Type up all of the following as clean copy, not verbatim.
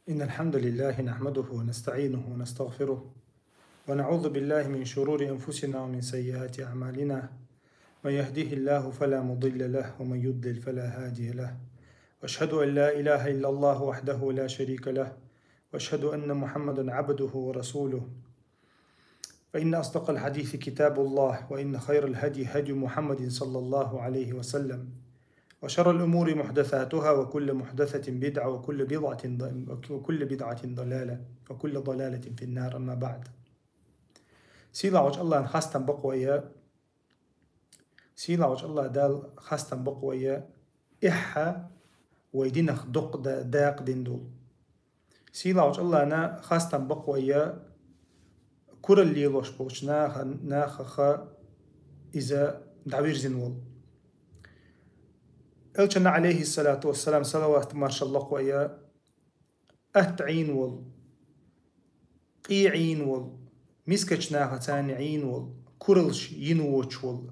إن الحمد لله نحمده ونستعينه ونستغفره ونعوذ بالله من شرور أنفسنا ومن سيئات أعمالنا. من يهده الله فلا مضل له ومن يضلل فلا هادي له، وأشهد أن لا إله إلا الله وحده لا شريك له، وأشهد أن محمدا عبده ورسوله. فإن أصدق الحديث كتاب الله، وإن خير الهدي هدي محمد صلى الله عليه وسلم، وشر الأمور محدثاتها، وكل محدثة بدعة، وكل بدعة ضلالة، وكل ضلالة في النار. أما بعد، سيلا وجه الله خاستن بقوية، سيلا وجه الله دال خاستن بقوية إحا ويدينخ دق داق دندول. سيلا وجه الله نا خاستن بقوية كور اللي لوش بوش ناخ إذا دعوير زنول. إلشنا عليه الصلاة والسلام صلوات ما شاء الله قوية أتعين وال قيعين وال مسكتشنا تاني عين وال كورلش ينووش وال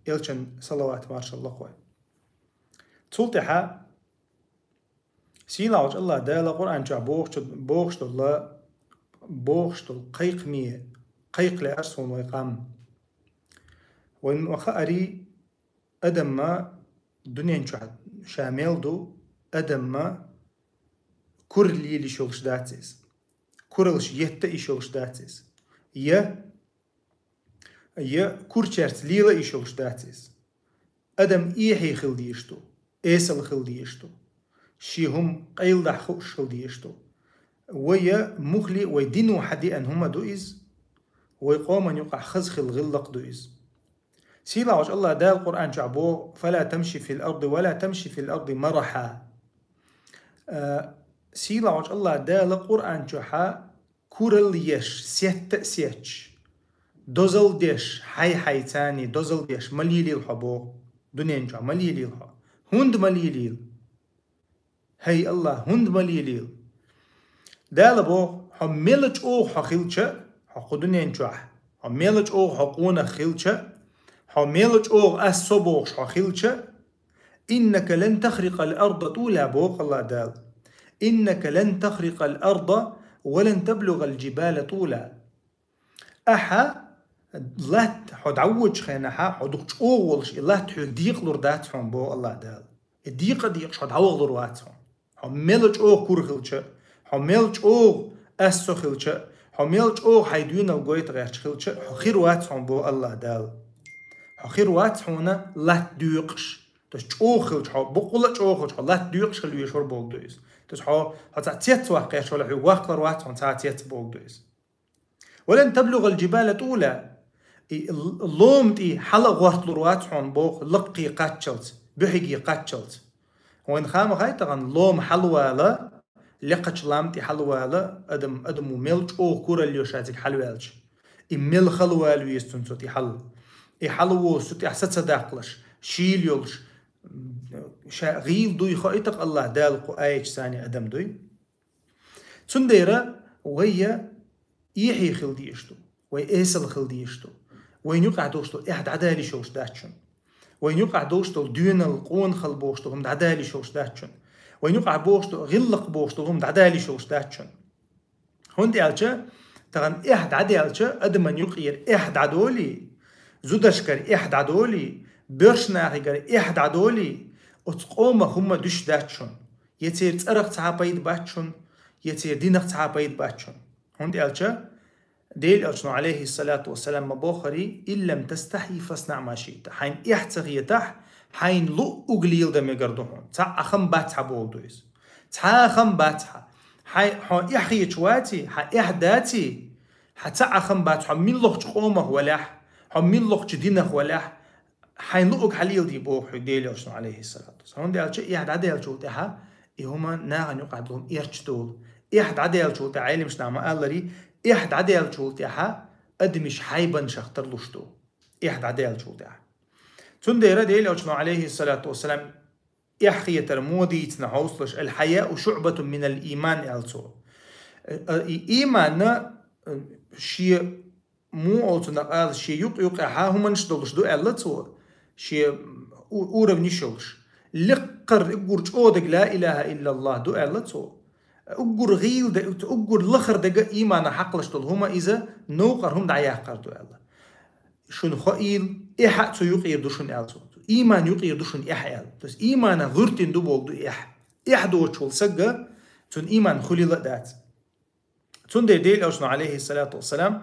إلشن صلوات ما شاء الله قوية تولتها سيلا وجه الله دالا قرآن جا بوغشت الله بوغشت القيق مية قيق لأرسون ويقام وإن وخأري أدم ما دنيا شامل دو أدم ما كورلي اللي شولش داتيس كورلش يتا إشولش داتيس يا كورشارت ليلا إشولش داتيس أدم إيحي خلديشتو إيسل خلديشتو شيهم قيل دحخوش خلديشتو ويا مخلي ويدينو حدي أن هما دوئز ويقوم أن يقع خزخ الغلق دوئز. سيلا وجه الله دا القرآن جعبوه فلا تمشي في الأرض ولا تمشي في الأرض مرحا. سيلا وجه الله دا القرآن جحا كورل يش سيت سيتش دوزل ديش حي تاني دوزل ديش مليلي الحبو دنيا جا مليلي الحا هند مليلي هي الله هند مليلي دا لبو حملج أو حخيلش حق دنيا جا حملج أو حقونا خيلش حملج أو أسبوش حخيلش إنك لن تخرق الأرض طولا بوق الله دال إنك لن تخرق الأرض ولن تبلغ الجبال طولا. أحا لات حد عوج خينها حدوش أولش لات حديق لرداتهم بو الله دال الديق حد عوج لرواتهم حملج أو كورخلش حملج أو أسخلش حملج أو حيدون الجويت غيرش خلش حخير واتهم بو الله دال حخير واتهونا لات ديقش تش أوخلش حو بقولش أوخلش حو لات ديقش خلو يشور بولدويس تش حو هتعتيت واقعش ولا حو واقع رواتهم تعتيت بولدويس. ولن تبلغ الجبال طولا اللومتي حلق وقت لرواتهم بوق لقي قاتشلت بحقي قاتشلت وين خام غايتغن لوم حلوالا لقش لامتي حلوالا أدم وملج أو كورا اليوشاتك حلوالش إميل خلوالو يستنسوتي حل يحلو ستي أحسد صداقلش شيل يولش غيل دوي خايتق الله دالقو آيش ثاني أدم دوي تنديرا وهي يحي خلديشتو ويأسل خلديشتو وين يقع دوشتو إحد عدالي شوش داتشن وين يقع دوشتو دون القون خل بوشتو هم عدالي شوش داتشن وين يقع بوشتو غلق بوشتو هم عدالي شوش داتشن هوندي ألشا تغن إحد عدي ألشا أدمن يقير إحد عدولي زودشكر إحد عدولي برشناغيكر إحد عدولي أتقوم هم دوش داتشن يتير تأرق تعبايد باتشن يتير دينق تعبايد باتشن هوندي ألشا ديل ألشنو عليه الصلاة والسلام مبوخري إن لم تستحي فاصنع ما شئت حين إحتغيتح حين لو أقليل دم يقردوهون تع أخم باتحا بولدويس تع أخم باتحا حين إحي شواتي إحداتي حتى أخم باتحا من لغ تقومه ولاح من لغ تدينه ولاح حين لو أقليل دي بوخ ديل ألشنو عليه الصلاة والسلام هوندي ألشا إحد عديل شوتها إهما ناغن يقعد لهم إرشتول إحد عديل شوتها عيلي مش نعم ألري إحد عديل شولتها أدمش حيبا شختر لشتو إحد عديل شولتها تندير ديل أجنو عليه الصلاة والسلام إحخية ترمودي تنحوصلش الحياء شعبة من الإيمان ألسو إيمان شيء مو ألسو قال شيء يقع هم نشدلش دو ألتو شيء أورب نشلش لقر إقورج أودك لا إله إلا الله دو ألتو أقر غيل أقر لخر دقا إيمان حقلشتل هما إذا نوقر هم دعيا قردو الله شون خائل إحا تو يقير دوشون ألتو إيمان يقير دوشون إحا بس إيمان غرتين دو بولدو إح دوشول سجا تون إيمان خلي لدات تون ديل أوشنا عليه الصلاة والسلام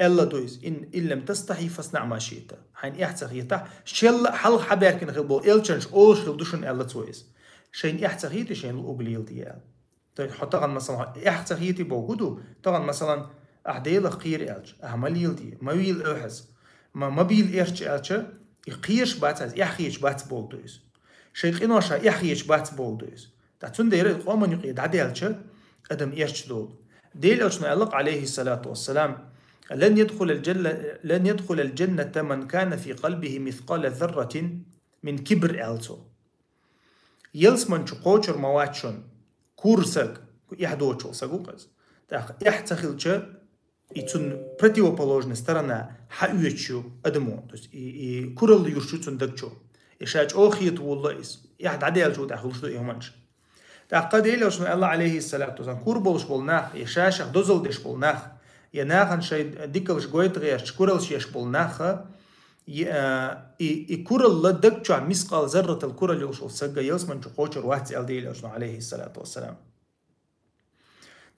ألا دويز إن لم تستحي فاصنع ما شئت حين إحتخيتا شل حل حباركن خلبو إلشنش أوش دوشون ألا تويز شين إحتخيتي شين الأقليل ديال طبعا مثلا إحتخيتي بوجودو طبعا مثلا أحديل خير إلش أهمليل دي ما ويل أحز ما بيل إرش إلش يقيش باتز يحيش بات بولدويز شيخ إنوشا يحيش بات بولدويز تاتون دير قومن يقيد عديلش أدم إرش دول ديل أوش نعلق عليه الصلاة والسلام لن يدخل الجنة من كان في قلبه مثقال ذرة من كبر ألتو يلس من شقوشر مواتشون كورسك يحدوشو سقوقز يحتخلش يتون противоположная сторона حقيقشو أدمو كورل يرشو تندقشو إشاج أخيط والله إس يحد عديل شو تأخلشو إيمانش تأقد إليوش الله عليه الصلاة والسلام كوربولش بولناخ يشاشخ دوزلدش بولناخ يناخن شيء ديكلش قويت غيرش كورلش يش بولناخ كورل لدقشو عم مسقال ذرة الكورل يوشو سقا يلسمن شقوشر واحد إليوش عليه الصلاة والسلام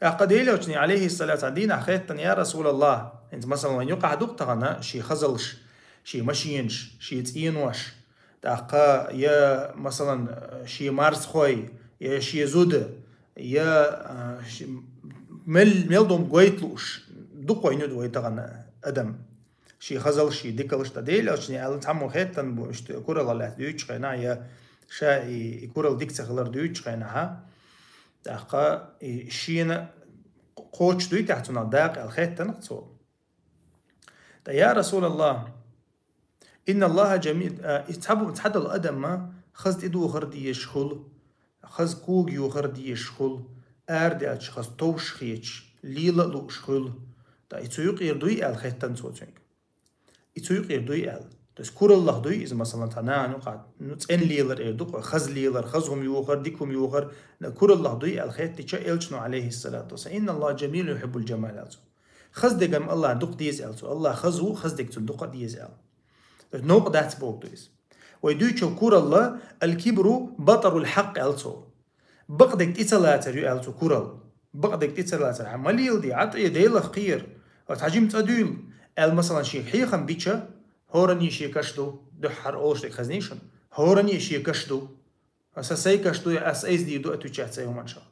قد يلوشني عليه الصلاة والسلام خيطا يا رسول الله انت مثلا يقع دقتغنا شي خزلش شي مشينش شي تينوش تاقا يا مثلا شي مارس خوي يا شي زود يا ملدوم قويتلوش دقوا ينود ويتغنا ادم شي خزل شي ديكلش تديلوشني قال تعمو خيطا بوشت كورل الله دويتش خينا يا شاي كورل ديكس خلر دويتش خيناها تاقا شين قوش دوي تحتنا داق الخيط تنقصو يا رسول الله إن الله جميل يتحدى الأدم ما خز إدو خردي يشخل خز كوغ يو خردي يشخل أردي أتش خز توش خيش ليلة لو شخل يتسويق يردوي الخيط تنسو يتسويق يردوي تس كور الله دوي إذا مثلا تنا نقعد نتسأل ليلر إردوق خز ليلر خزهم يوخر ديكم يوخر كور الله دوي الخيط تيجا إلشنو عليه الصلاة والسلام إن الله جميل يحب الجمال ألزو خز دقم الله دق ديز ألزو الله خزو خز دق تلدق ديز أل نوق دات بوك دويز ويدويتشو كور الله الكبر بطر الحق ألزو بقدك تتلاتر يو ألزو كورل بقدك تتلاتر عمليل دي عطي ديل خير وتعجيم تأدويل مثلا شيء حيخم بيتشا هورني شيء كشدو دحر أوش لك خزنيشن هورني شيء كشدو أساسي كشدو أساس دي دو أتوجه سيوم إن شاء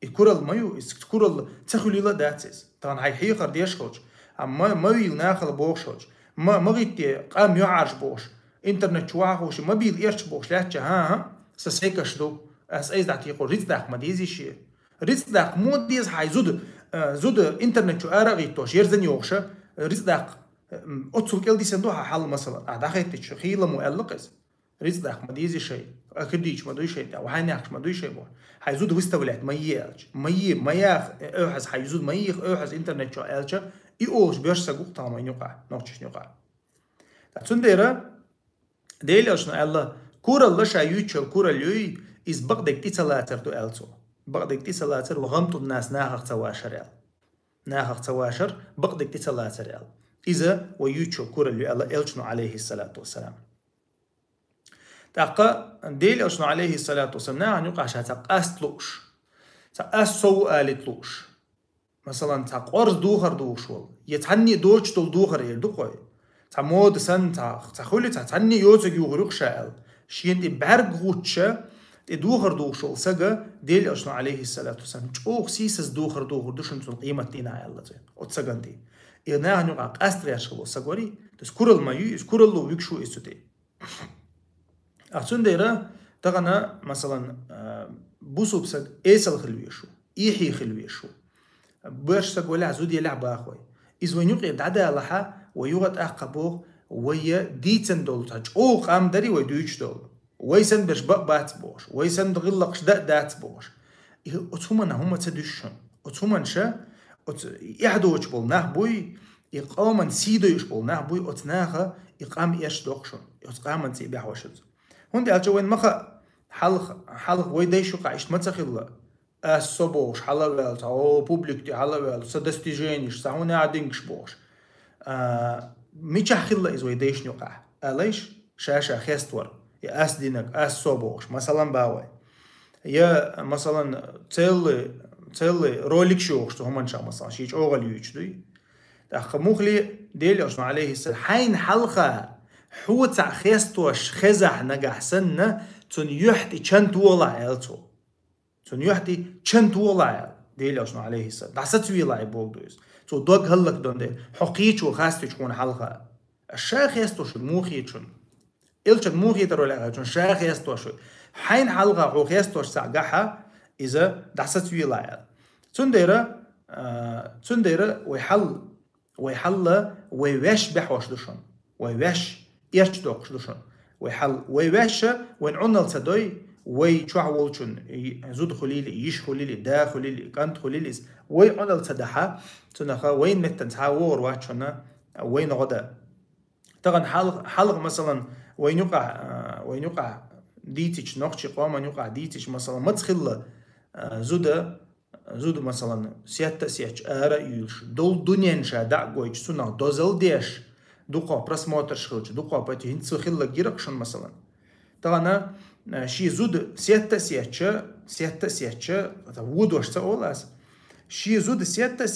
الكورال مايو الكورال تخلي لا داتس طبعا هاي حيخر ديش خوش أما ما يل ناخل بوش خوش ما غيتي قام يعرش بوش إنترنت شواه خوش ما بيل إيرش بوش لاتش ها أساسي كشدو أساس دعتي يقول ريت داق ما ديزي شيء ريت داق مو ديز هاي زود إنترنت شو أرغيتوش يرزن يوخش ريت داق أتصل كل دي سندوها حل مثلا أدخلت تشخيله مؤلقز رزق ما ديزي شيء أكديش ما دوي شيء أو هناك ما دوي شيء بور حيزود ويستولات ما ياخ أوحز حيزود ما ياخ أوحز إنترنت شو ألش يأوش بيش سقوق طعمه يقع نقطش يقع تنديره ديلشنا الله كور الله شايوتشل كور اليوي إز بقدك تسلاتر دو ألتو بقدك تسلاتر وغمط الناس ناخ تواشر بقدك تسلاتر إذا ويوتشو كور اللي الله إلشنو عليه الصلاة والسلام تاقا ديل إلشنو عليه الصلاة والسلام ناعن يقع تاقاس تلوش تاقاس سو آلتلوش مثلا تاقورز دوخر دوشول يتعني دوش دول دوخر يردوخوي تامود سن تاخولي تعني يوزق يغرق شائل شين دي برق غوتشا دي دوخر دوشول ساقا ديل إلشنو عليه الصلاة والسلام جوخ سيسس دوخر دوشن تل قيمة دينا يلا زي وتساقن دي إغناء نوع أستريا شغلو سقوري تذكر المايو يذكر الله ويكشو إستوتي أحسن ديرا تغنى مثلا بوسو بسق إيسال خلويشو إيحي خلويشو برش سقولي عزودي لعبة أخوي إذ وين يقعد عدا لها ويغت أقبوه ويا ديتن دول تاج أو قام داري ويدويش دول ويسن برش بات بوش ويسن دغلقش دات بوش أتهمنا هم تدشون أتهمن شا يحدوش بولناه بوي إقامن سيدوش بولناه بوي أتناها إقام إيش دوخشون إقامن سي بيحوشد هون دي أجوين مخا حلق ويديشو قاعشت ما تخيل собош халавел та о публикти халавел со достижениш са хуна адингш бош ميشحخلا إز ويديش نقع أليش شاشة خيستور يا أسدينك أسوبوش مثلا باوي يا مثلا تل روليك شوخ تو همان شا مثلا شيء أوغل يجدي تأخ مخلي ديليوش عليه السلام حين حلقة حوت خيستوش خزح نجح سنة تون يحتي كنت ولا يلتو تون يحتي كنت ولا ديليوش عليه السلام دعست ويلا يبوغدوز تو دوغ هلك دونده حقيقة وخاستي تكون حلقة الشيخ يستوش موخيتشون إلش موخي ترولها تون شيخ يستوش حين حلقة حوخ يستوش ساقحة إذا دعست ويلايا تنديرة ويحل ويوش بحوش دوشون ويوش إيش دوكش دوشون ويحل ويوش وين عنل تدوي ويشوح ولشون زود خليلي يش خليلي دا خليلي كانت خليلي وين عنل تدحا تنخا وين متن تحاور واتشنا وين غدا طبعا حلق مثلا وين يقع ديتش نقش قوما يقع ديتش مثلا ما تخلى زود مثلا سيادة سيادة يلش دول دنيا شا دعوة سنة دوزل ديش دوقا просмотр شخلش دوقا باتي هنتسو خلى جيركشن مثلا طبعا شي زود سيادة سيادة وودوش تقولاس شي زود سيادة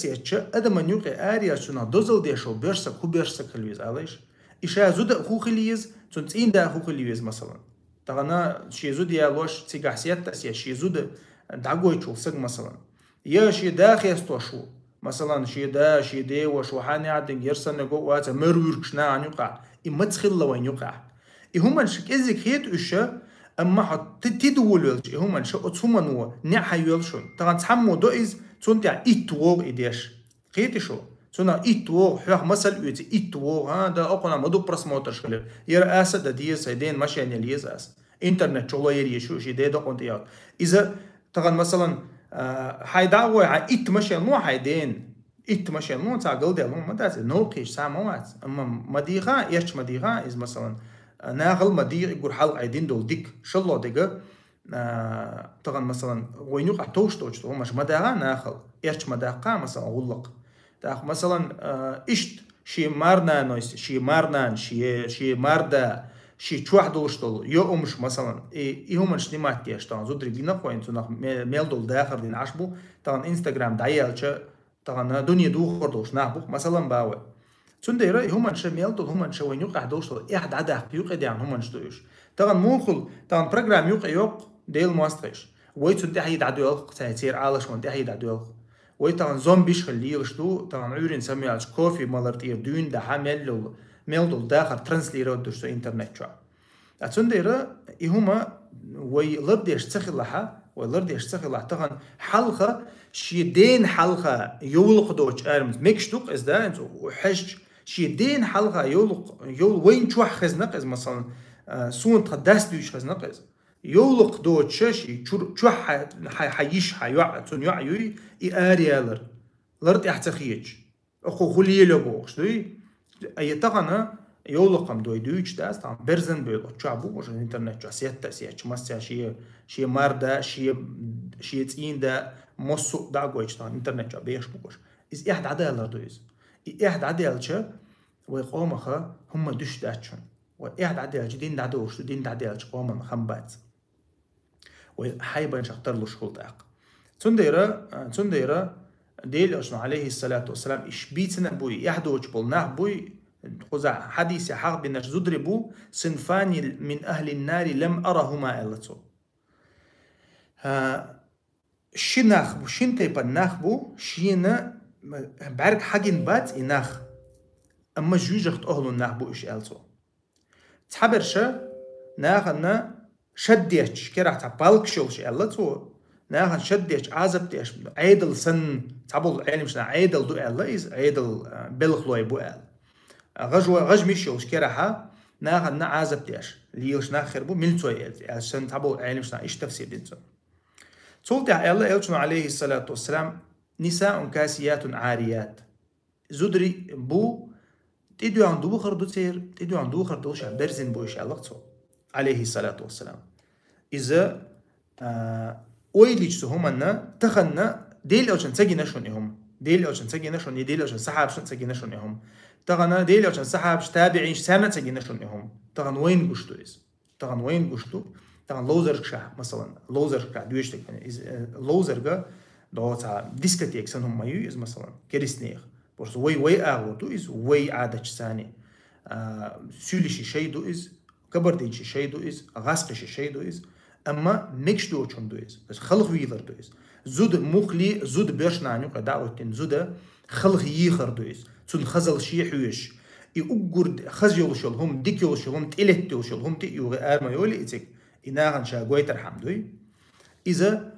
أدم نيوقي آريا سنة دوزل ديشو بيرسا كو بيرسا كلويز عليش إشا زود خوخليز تنتين دا خوخليز مثلا طبعا شي زود يالوش تيجا سيادة شي زود دعوة يشوف مثلا يا شي دا خيستوشو مثلا شي دي وشو حاني عدن يرسل نقو واتا مرويركشنا عن يقع إما تخل وين يقع إهما شك إزيك خيت إشا أما حط تدولولش إهما شا أتسومنوا نعها يولشون طبعا تحمو دو إز تونتع إتوغ إديش خيت شو تنا إتوغ حيخ مثل إيتي إتوغ هذا أقنا مدو برسموتر شغل يرى أسد دا ديز هيدين ماشيان يليز أس إنترنت شغل يريشو شي دي دا قنت إياك إذا طبعا مثلا هاي دعوة إت ماشيان مو هيدين إت ماشيان مو تعقل ديالهم ما داز نوقيش ساموات أما مديغا إيش مديغا إز مثلا ناغل مديغ يقول حلق عيدين دول ديك شلو ديغا طبعا مثلا وين يقع توش مش مداغا ناخل إيش مداغا مثلا غلق تاخ مثلا إشت شي مارنا نويس شي مارنان شي ماردا شي تشوح دولشتول يومش مثلا هم مش نمات كيش طبعا زودري بينا كوين تنخ ميل دول داخل دين عشبو طبعا انستغرام دايالشا طبعا دنيا دوخر دوش نابو مثلا باوي تندير هم مش ميل دول هم مش وين يقع دوشتول احد عدا يقع ديان هم مش دوش طبعا مونخل طبعا برنامج يقع ديل ماستريش ويت انت هيد عدو تاثير عالش وانت هيد عدو وي طبعا زومبيش خليه شتو طبعا عيرين سميها كوفي مالرتير دون ده حامل ميل داخل ترانسليرو دوشتو انترنت شو اتندير هما وي لرديش تخلها ولرديش تخلها طبعا حلقه شيدين حلقه يولق دوش ارمز ميكشتوك از ده وحش شيدين حلقه يول وين تشوح خزنق از مثلا سون تقدس دوش خزنق از يولق دوش شي تشوح حيش حيوع تنيع يوري اريالر لرد احتخيج اخو خليه لبوخ شوي اي طبعا يولقم دوي دويتش داس طبعا برزن بيلو تشابو وش الانترنت جو سيتا سيتش مسا شي مردا شي تين دا مصو دا قويش طبعا انترنت جو بيش بوش از احد عدال دويز احد عدال شا ويقومخا هم دوش داتشون واحد عدال دين دادوش دين دادال قوم خمبات وحيبا شختار له شغل داق تنديرا ديل اشنو عليه الصلاة والسلام اش بيتنا بوي يحدوش بولناه بوي خزع حديث حق بنش زدربو صنفان من أهل النار لم أرهما إلتو شناخ بو شن تيبا ناخ بو شينا بعرك حاجن بات إناخ أما جوجخت أهلو ناخ بو إش إلتو تحبرشا ناخنا شديش كراح تعبالك شولش إلتو ناخن شديش عازبتيش عيدل سن تعبول علم شنا عيدل دو إلا إز عيدل بلخلوي بو إل غج ميشوش كراها ناخن عازب ديش ليش ناخر بو ملتوي عشان تعبو علم شنا ايش تفسير دينتو صلت الله يلشن عليه الصلاة والسلام نساء كاسيات عاريات زدري بو تدو عن دوخر دو تير تدو عن دوخر دوش برزن بو إيش الله عليه الصلاة والسلام إذا اويليج همنا تخنا ديل اوشن تجي نشون هم ديل اوشن تجي نشون ديل اوشن سحاب شن تجي نشون هم تغنا ديل اوشن سحاب تابعين سنه تجي نشون هم تغن وين قشتو إز تغن وين قشتو تغن لوزر كشا مثلا لوزر كا دويشتك يعني لوزر كا دوتا ديسكتيك سنهم مايو إز مثلا كريسنيخ برضو وي أغوتو إز وي عادة ثاني سوليشي شيء دو إز كبردينشي شيء دو إز غاسقشي شيء دو إز أما نكش دو چون دو إز بس خلق ويلر دو إز زود مخلي زود بيرش نعنيو قدعوتين زود خلق يخر دو إز تون خزل شي حويش يقرد خز يوشل هم ديك يوشل هم تقلت يوشل هم تيوغ آرما يولي إتك إناغن شاقوي ترحم دوي إذا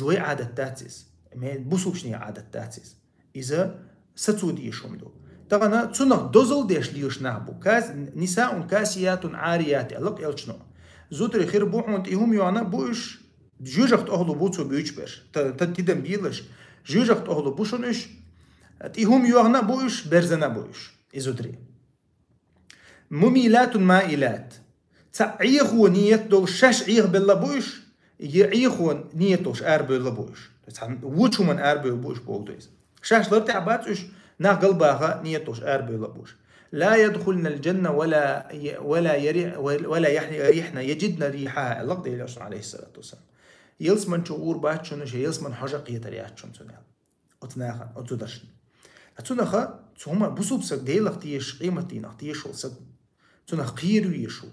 وي عادة تاتيس بوسوبشني عادة تاتيس إذا ستودي شومدو طبعا تسنق دوزل ديش ليوش نابو كاس نساء كاسيات عاريات ألق يلشنو زودري خير بوحون تيهم يوانا بوش جوجخت أهلو بوتسو بيوش بيش تدن بيلش جوجخت أهلو بوشونش تيهم يوانا بوش برزنا بوش إزودري مميلات مائلات تعيخو نيت دول شاش عيخ بالله بوش يعيخو نيت دوش بالله بوش وچو من بالله بوش بولدويز شاش لرتع باتوش نا قلبها نيتوش بالله بوش لا يدخلن الجنة ولا يحنا يجدنا ريحها لقد يلوش عليه الصلاة والسلام يلس من شعور باتشون شيء يلس من حجق يترياتشون تنال أتناخن أتدرشن أتناخا هما بوسوبسك ديلق تيش قيمتين أختيش ولسك تناخ قيرويشو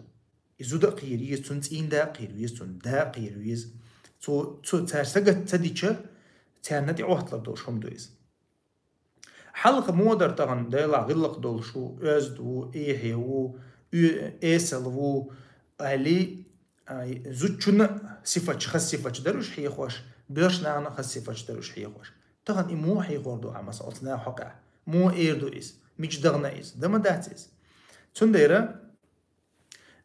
إزودا قيرويز تنسين دا قيرويز تن دا قيرويز تارسقت تديشة تارنتي أوحت لدوش هم دويز حلقة مودر تغن ديلا غلق دول شو أزدو إيهي و إيسل و ألي زوجنا صفة خس صفة دروش حي خوش بيرش نعنا خس صفة دروش حي خوش تغن إمو حي خوردو عما سألتنا حقا مو إيردو إز ميج دغنا إز دما دات إز تنديرا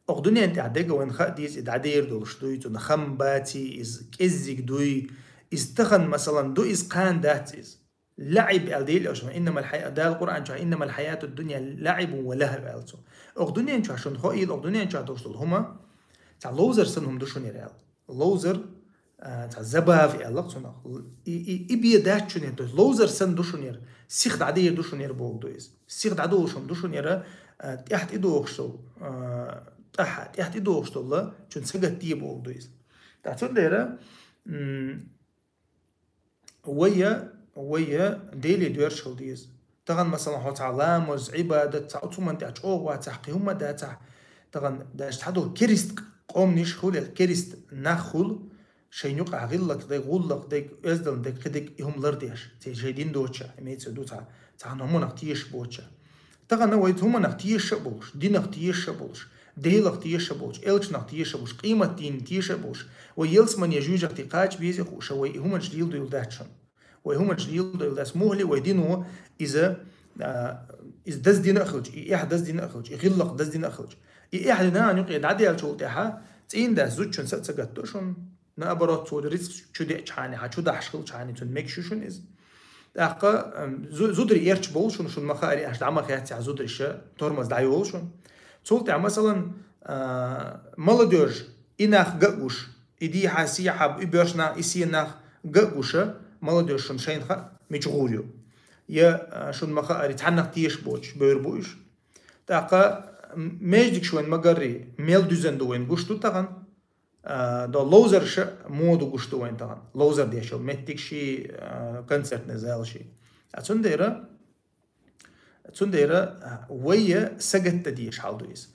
أخدوني أنت عديقة وين خاديز إدعدير دول شدوي تنخم باتي إز كزيك دوي إز تغن مثلا دو إز قان دات إز لعب الديل أشوف إنما الحياة ده القرآن شو إنما الحياة الدنيا لعب ولهو ألسو أقدني شو عشان خايل أقدني شو هتوصل هما تاع لوزر سنهم دوشون يرال لوزر تاع زباف يالله صنع إبي ده شو نيتوس لوزر سن دوشون ير سيخ عادية دوشون ير بولدويز سيخ عادو شون دوشون ير تحت إيده أخشل تحت إيده أخشل الله شون سجت تي بولدويز تعرفون ده ويا ديلي ديرشل ديز تغن مثلا هو تعلام عبادة تعطومن تعجوه وتحقيهم داتا تغن داش تحدو كريست قوم نشخول كريست نخول شيء يقع غلق ديك غلق ديك ازدل ديك هم لرديش تيجيدين دوتشا ميت دو تاع هم نختيش بوتشا تغن ويت هم نختيش بوش دي نختيش بوش ديل نختيش بوش إلش نختيش بوش قيمة دين تيش بوش ويلس من يجوج اعتقاد بيزي خوش هم جديل ديل داتشن وهم جديد داس مهلي ويدينه إذا داس دين أخرج إحد داس دين أخرج يغلق داس دين أخرج إحد نان يقعد عادي على شغل تاعها تين داس زوجشون سجتوشون نابرات صور ريسك شو ده شاني شو ده حشل شاني تون ميك شوشون إز أقا زودري إيرش بولشون شون مخاري أشد عم خيات تاع زودري شا ترمز دايولشون صول تاع مثلا مالديرج إناخ جاوش إدي حاسي حب إبرشنا إسيناخ جاوشة молодежь شون شينخا مجغوليو يا شون مخا ريتحنق تيش بوش بيربوش تاقا ميجدك شوين مقري ميل دوزن دوين قشتو تغن دا لوزر شا مودو قشتو وين تغن لوزر ديشو ميتك شي كونسرت نزال شي تسنديرا ويا سجت ديش حال دويس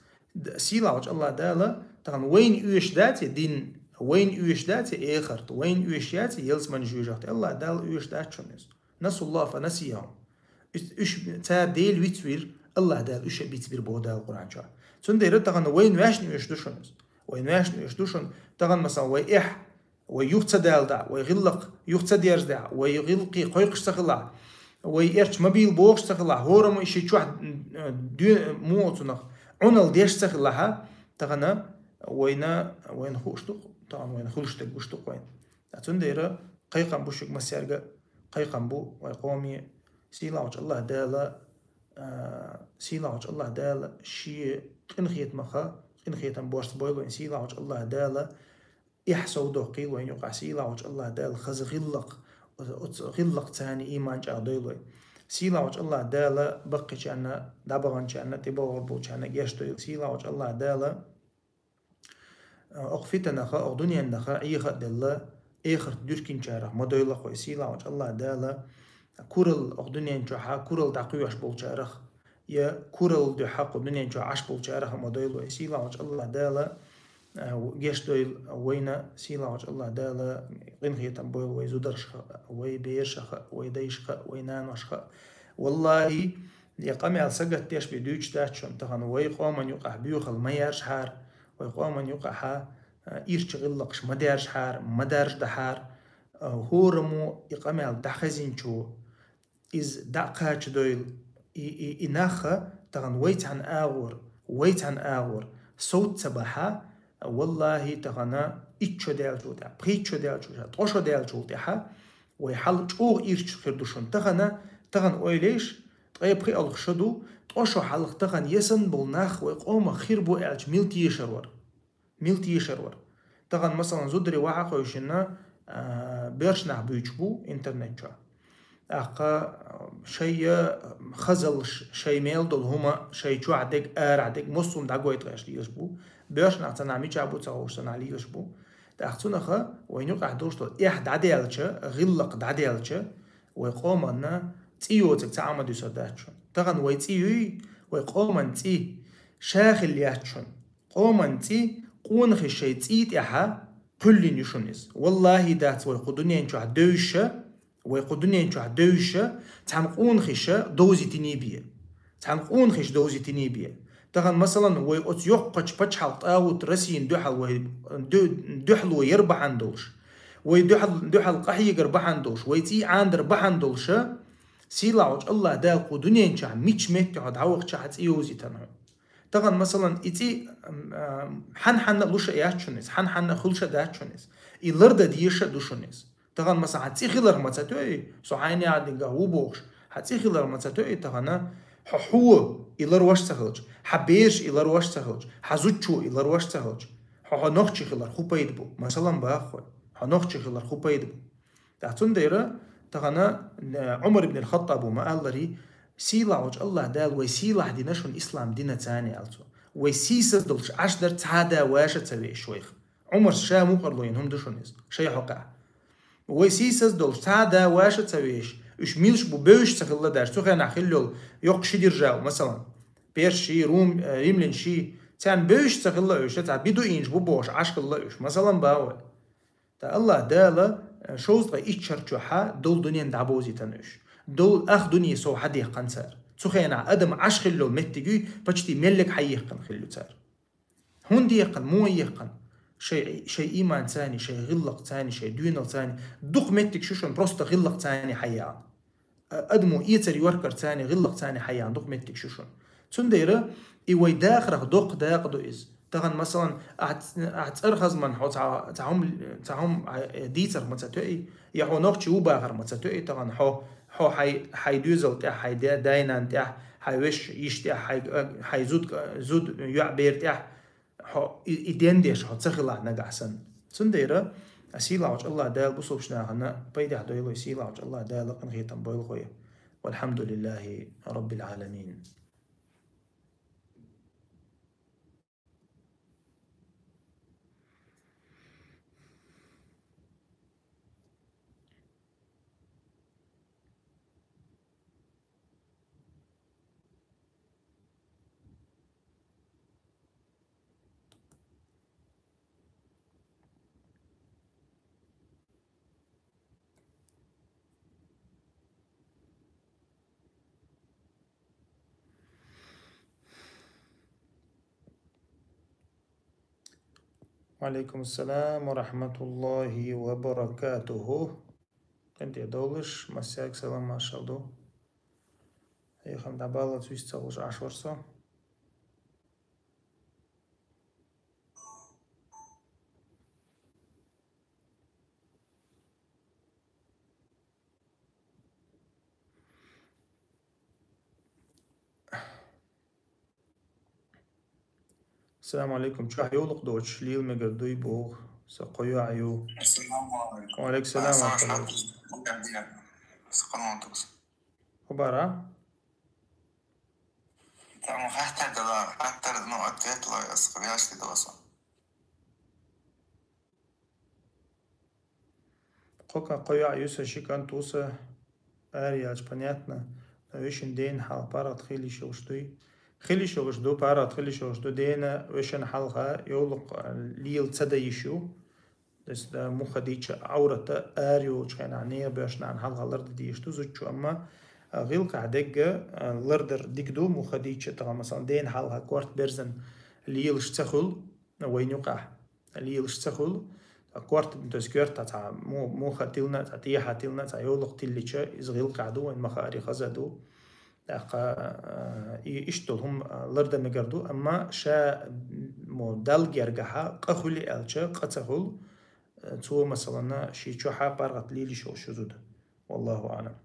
سيلاوش الله دالا تغن وين يوش داتي دين وين يوش داتي إخرت وين يوش داتي يلس من جوجات الله دال يوش داتشونس نسوا الله فنسيهم إيش تا ديل ويتوير الله دال إيش بيتوير بودا القرآن شاء تندير تغن وين واش يوش دوشونس وين واش يوش دوشون تغن مثلا ويح ويوخت دال دا ويغلق يوخت ديرز دا ويغلقي قيقش تخلع ويرش مبيل بوخش تخلع هورم إيش يشوح دو موتنخ عنل ديش تخلعها تغن وين خوشتو طبعا وين خلشتك بوشتو وين تنديرا قيقم بوشك مسيرجا قيقم بو ويقومي سيلاوش الله دالا سيلاوش الله دالا شي قنخيت مخا قنخيت بورس بويلو سيلاوش الله دالا يحسودو قيل وين يقع سيلا وج الله دال خز غلق تاني إيمان جادويلوي سيلا وج الله دال بقي كأن دبغن كأن تبغر بو كأن جشتو سيلا وج الله دال أقفتنا خا أقدنيا نخا إيخ دل إيخر ديركين شارع مدويلا خوي سيلا وج الله دال كورل أقدنيا جحا كورل دقيوش بول شارع يا كورل دحا أقدنيا جحا عش بول شارع مدويلا سيلا وج الله دال جيش دويل وينا سيلا وج الله دالا غنخي تنبويل وي زودرشخ وي بيرشخ وي ديشخ وي نانوشخ والله يقامي على سجد تيش بدوش تاتشون تغن وي قومن يقع بيوخل ما يارش حار وي قومن يقع إيرش غلقش ما دارش حار ما دارش دحار هورمو يقامي على دحخزين شو إز دقاش دويل إناخا تغن ويت عن آور صوت سبحا والله تغنا إتشو ديال جوتا بريتشو ديال جوتا توشو ديال جوتا ويحل تشوغ إيرش خردوشون تغن أويليش تغيب بري ألخشدو توشو حلق تغن يسن بالناخ ويقوم خير بو إعج ميلتي يشرور تغن مثلا زودري واحد ويشنا بيرشنع بيجبو إنترنت جا أقا شيء خزل شيء ميل دول هما شيء جو عدك عدك مصون دعوة يتغيش ليشبو بيش نعتنا عمي جابو تغوش تنا ليشبو تأخذنا خا وينوق عدوش دول إح دعديالش غلق دعديالش ويقوم أن تيو تعمد يسداتشون تغن ويتيوي ويقوم أن تي شاخ اللياتشون قوم أن تي قون خشي تيت إحا كل نشونيز والله دات ويقودني أنشو عدوشة ويقودني أنشو عدوشة تعمقون خشة دوزي تنيبية تغن مثلا ويقوت يقش بتشحل طاوت رسين دحل ويربح عندوش ويدحل قحي يربح عندوش ويتي عند ربح عندوش سيلاوج الله دال قودني أنشو ميتش ميت عد عوق شحت إيوزي تنهو تغن مثلا إتي حن لوش إياتشونيس حن خلش داتشونيس إلرد ديش دوشونيس تغن مثلا حتي خلر متاتوي صحيني عاد وبوش حتي خلر متاتوي تغنا حو إلر واش تخلج حبيش إلر واش تخلج حزوتشو إلر واش تخلج نوخشي خلر خوبايد بو مثلا باخو نوخشي خلر خوبايد بو تحتون دايره تغنا عمر بن الخطاب وما قال سيلا وج الله دال ويسيلا دي نشون إسلام دينا تاني ألتو ويسيسس دلش عشدر تعادا واشا تسوي شويخ عمر شا مو قرلوين هم دشونيز شي حقا ويسيسس دلش تعادا واشا تسويش إش ميلش بو بوش تخلى داش تخي نحلل يوق شي ديرجاو مثلا بير شي ريملين شي تان بوش تخلى إش تاع بيدو إنج بو بوش عشق الله إش مثلا باول تا الله دالا شوز غا إيشر حا دول دنيا دعبوزي تنوش دول أخ دنيا سو حد يقن سار سخينا أدم عش خلو متجي بجتي ملك حي يقن خلو سار هون دي يقن مو يقن شيء إيمان ثاني شيء غلق ثاني شيء دينل ثاني دق متك شوشن بروست غلق ثاني حيان أدمو إيتر يوركر ثاني غلق ثاني حيان دق متك شوشن تنديره إيوي داخره دق داقدو إز تغن مثلا أرخز من حو تعهم ديتر متساتوئي يحو نوخشي وباغر متساتوئي تغن حو حي دوزل تاع حي داينان تاع حي وش يش تاع حي زود يعبير تاع حو إدين ديش حو تسخلا نقعسن سنديرة أسيلاوش الله دال بصوب شناهنا بيدي حدويلو يسيلاوش الله دال قنغيتن بويل خويا والحمد لله رب العالمين. وعليكم السلام ورحمة الله وبركاته. كنت يدولش مساك سلام ما شاء الله. هي خم دبالة تويستلش 10 السلام عليكم. شو حيولق دوتش ليل مقردوي بوغ سقيا عيو. السلام عليكم. وعليكم السلام ورحمة الله. خبرة. Tamo hattar no atvetla skrivašti dosa. قوكا قيا يوسا شيكان توسا آرياج понятно. ويشن دين حال بارات خيلي شوشتوي خيلي شوشتو بارات خيلي شوشتو دينا ويشن حالها يولق ليل تسدا يشو بس دا مخديتش عورة آريو كان عنيا باش نعن حالها لرد دي يشتو زوجو أما غيلك عدقة لردر ديكدو مخديتش تغا مثلا دين حالها كوارت برزن ليل شتخل وين يقع ليل شتخل كوارت بنتسكيرت تاع مو خاتيلنا تاع تيا حاتيلنا تاع يولق تيليتشا إزغيل قعدو وين مخاري خزدو إشتول هم لرد مقردو أما شا مو دال جرجحا قخولي ألشا قتخل تو مثلا شي تشوحا بارغت ليلي شو شذود والله أعلم.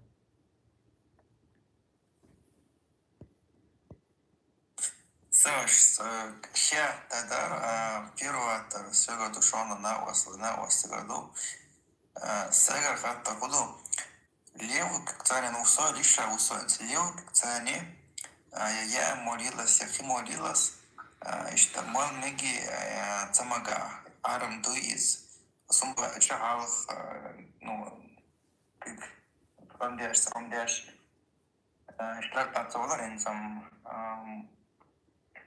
Ще тогда первое сега душона на году сега хата году левый как царин усой лиша усой левый как царин я молилась я молилась что мой меги цамага арам дуиз сумба чахал ну ромдяш штат тацолар инсам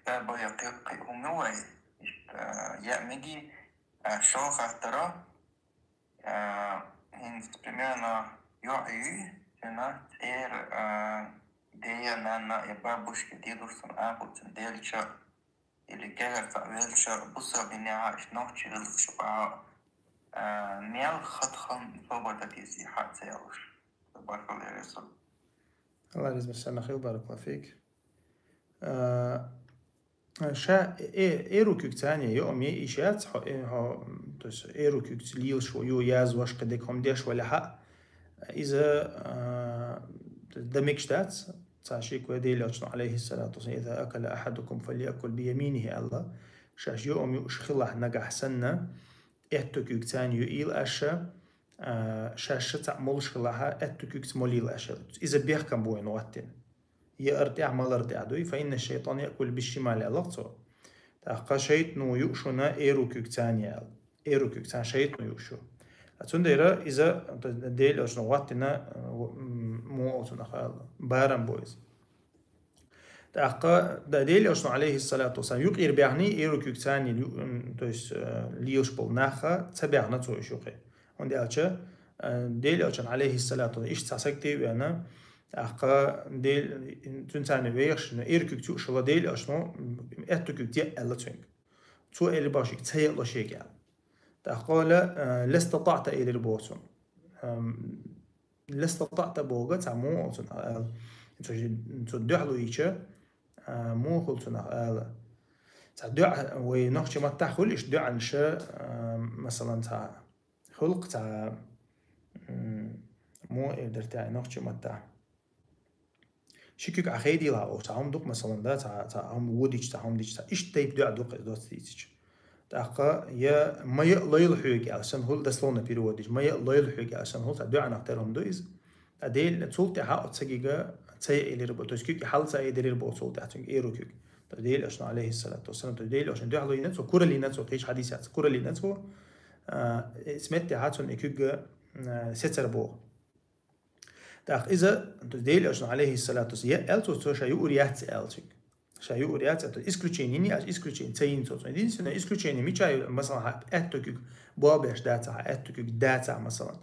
هم نوعي ميجي شو خاطرة примерно на дея на бабушки дедушкам абутен дельча или гэгэр велча буса бинеа ночи велча мел хатхан фобата дизи хатсеялш بارك الله يسلمك. الله يجزاك سنة خير بارك الله فيك. شا إيروكيك تاني يوم إيشات ها تس إيروكيك ليل شو يو ياز واش قدك هم ديش ولا حق إذا دمكشتات تعشيك وديل عليه الصلاة والسلام إذا أكل أحدكم فليأكل بيمينه الله شاش يوم يشخلح نجح سنة إتوكيك تاني يويل أشا شاش تعمل شخلها إتوكيك تموليل أشا إذا بيحكم بوين وقتين يأرتع مال أرتع دوي فإن الشيطان يأكل بالشمال ألقصو تأقى شيطنو يؤشنا إيروكيك تانيال إيروكيك تان شيطنو يؤشو أتون ديرا إذا ديل أشنا واتنا مو أتون أخال بارم بويز تأقى ديل أشنا عليه الصلاة والسلام يقير بيعني إيروكيك تاني تويس ليوش بالناخا تبعنا تويشوكي وندي أتشا ديل أشنا عليه الصلاة والسلام إيش تسكتي بأنا أحقا ديل تنتاني ويش إيركيك تو شلا ديل أشنو أتوكيك دي ألا تونك تو إلي باشيك تهي الله شيك يعني أحقا لا استطعت إلي البوتون لا استطعت بوغا تعمو أتون انتو دعلو إيشا مو خلتون ألا تعدع ونخشي ما تحخل إيش دع نشا مثلا تاع خلق تاع مو إقدر تاع نخشي ما تاع شكيك عخيدي لا أو تعهم دوق مثلا ده تعهم ووديش تعهم ديش إيش تيب دوق دوت تيجي تأقى يا ما يقليل حوج عشان هول دسلونا بيروديش ما يقليل حوج عشان هول تعدوا عن أختارهم دويز أديل تصول تحقق تسجيجا تسيء اللي ربط تسكيك حال تسيء اللي ربط صول تحتك إيروكيك تديل عشان عليه الصلاة والسلام تديل عشان دو على ينتو كورة اللي نتو قيش حديثات كورة اللي نتو سمعت هاتون إكيج ستر بو تأخ إذا تديل عشان عليه الصلاة والسلام ألتو توشا يوريات ألتك شايو أوريات أتو إسكروتشيني أش إسكروتشين تين توت دين سنة إسكروتشيني ميشايو مثلا أتوكيك بابش داتا أتوكيك داتا مثلا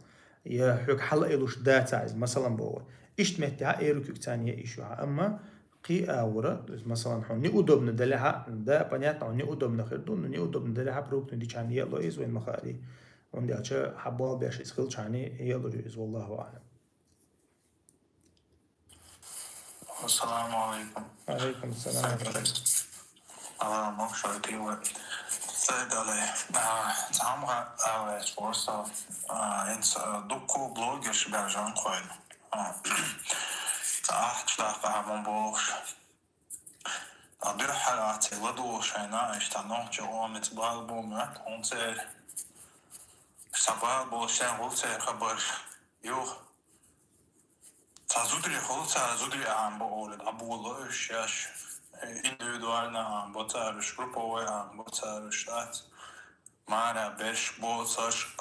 يا حك حل إلوش داتا مثلا بوا إيش تمتع إيروكيك تانية إيشوها أما قي أورا مثلا حن نقدم ندلها ده بنياتنا نقدم نخردون نقدم ندلها بروك ندي كان يلا إيز وين مخاري وندي أشة حبوا بيش إسخيل كاني يلا إيز والله أعلم. السلام عليكم. عليكم السلام. مخشوتي سيد عليه تعمق أوس فرصة إنس دكو بلوجرش برجان خوين تأحت لاقة من بوش أدير حالاتي لدو شينا إشتنوه جوامت بالبو مات أنتر Sabah bolşan olsa haber yok. Zudri olsa zudri am boğulur. Abuğulu iş yaş. Individualna am botarış, grupowe am botarış. Mara beş bolsaş.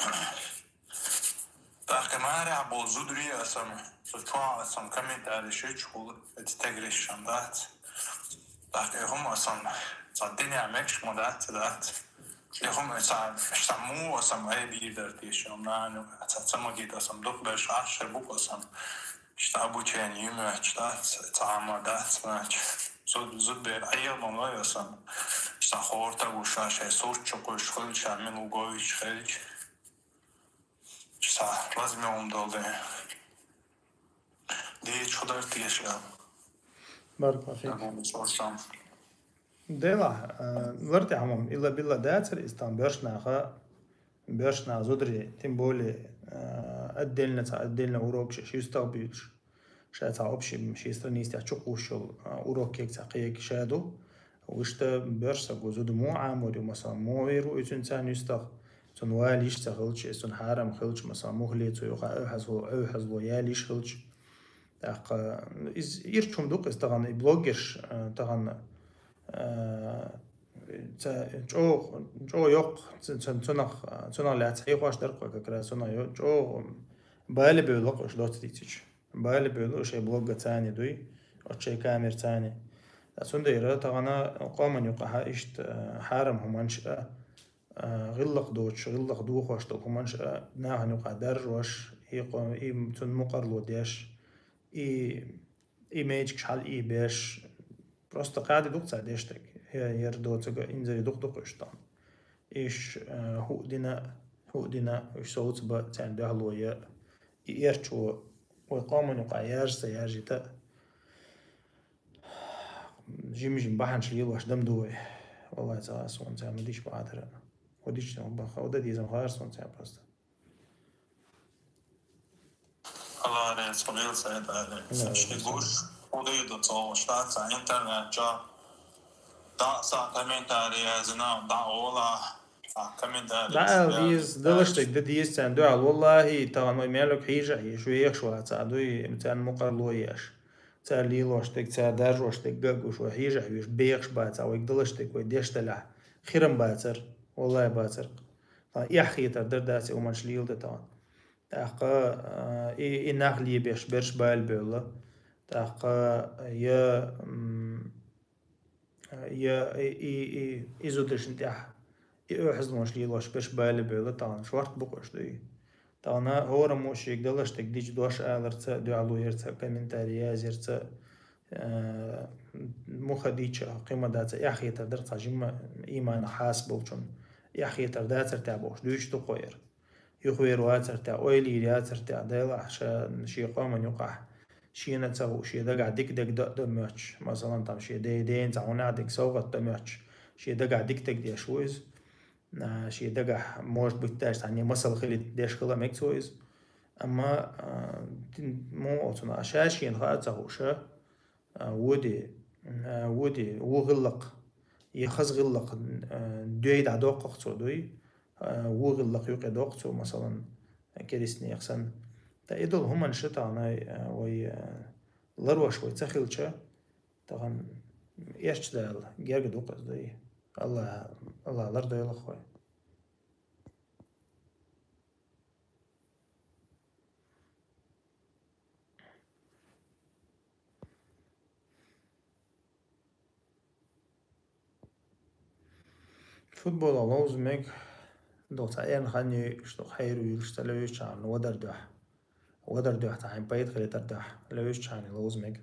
Dacă mare abozudri asam soçua asam komentari şeçul ettegreşan dat. Dacă hom asam sadini amek modat dat. Hom asam mu asam ay bir dertişam nanu atsama git asam dok beş aşır bu asam. İşte bu çen yümüç dat tamam dat maç. Zud bir ayılmam var asam. İşte horta bu şey soç çok hoş şamin ugoviç xeliç. Возьмем долго. Diye çodar yaşayalım. بارك الله فيك. Tamam, sorsam. ديلا ورتي عموم إلا بالله داتر إستان بيرشنا زودري تيمبولي أدلنا أوروك شو يستقبلش شاتا أوبشي مشي استرنيستي أشوفوشل أوروك كيك تقيك شادو وشتا بيرشا جوزود مو عاموري مثلا مو ويرو إنسان يستق تنواليش تغلش إستن حرام خلش مثلا مهلي تيوقع أوحزو ياليش خلش تاق إز يرشم دوق استغن بلوجرش تغن جو يوق تنغ لا تحيقواش درقوا كرا سنة جو بالي بيولق إيش دوت تيتش بالي بيولق شيء بلوجة تاني دوي أو شيء كامير تاني سنده يرى تغنا قوما يوقع إيش حرام همانش غلق دوخ واش دوخ همانش ناهن يوقع درج واش يقوم تن مقرلو ديش ميجك شحال بيش просто قاعد دوق تعديشتك هي يردو تجا إنزل دوق إشتان إيش هودنا إيش صوت بتاعن بهلوية يرشوا وقاموا يقع يرجع تا جيم بحن شليل واش دم دوي والله تعالى سون تعال مديش بعدها وديش نبخ وده دي زمخار سون تعال بس الله عليه صليل سيد عليه شيء وده يدو شتات internet جا دا سا komentari yazına da ola komentari دا ديز دلشتك ديز تان دعاء والله طبعا ما يملك حيجة هي شوية يخشوا تعدوي متان مقرلوياش تاع ليلوشتك تاع دارجوشتك جاكوش وحيجة حيوش بيخش باتر ويقدلشتك ويديش تلع خيرم باتر والله باتر يحكي تردر داسي ومنش ليل دتان تاقا ناخلي بيش برش بايل بيولا تاقا يا إيزودرشن تاع يحزن مش ليلوش برش بايل بيولا تان شوارت بقوش دوي تانا هو رموش يقدلشتك ديج دوش آلرتا دعالو يرتا كومنتاري يازرتا مخديتشا قيمة داتا يحكي تردرتا جمع إيمان حاسبل چون يحكي ترداتر تابوش دوش تقوير يخوير واتر تا اويلي ياتر تا ديلا شي قوم يقع شي نتاو شي دقع ديك دماتش مثلا تام شي دين تعونا ديك سوغت دماتش شي دقع ديك دي شويز شي دقع موش بتاش يعني مسل خلي ديش خلا ميكسويز اما مو اوتنا شاشين خاطا وشا ودي وغلق يخز غلق دويد عدوق قصو دوي وغلق يوقع دوقتو مثلا كريسني يخسن تا إدول هما نشطعنا وي لروش وي تخيلشا تغن يشت دال جاق دوقت دي الله لرد يلا خوي فوتبول الله زمك دوت عين خاني شتو خير ويشت لويش عن ودر دوح تعين بيت خلي تردح لويش عن لوزمك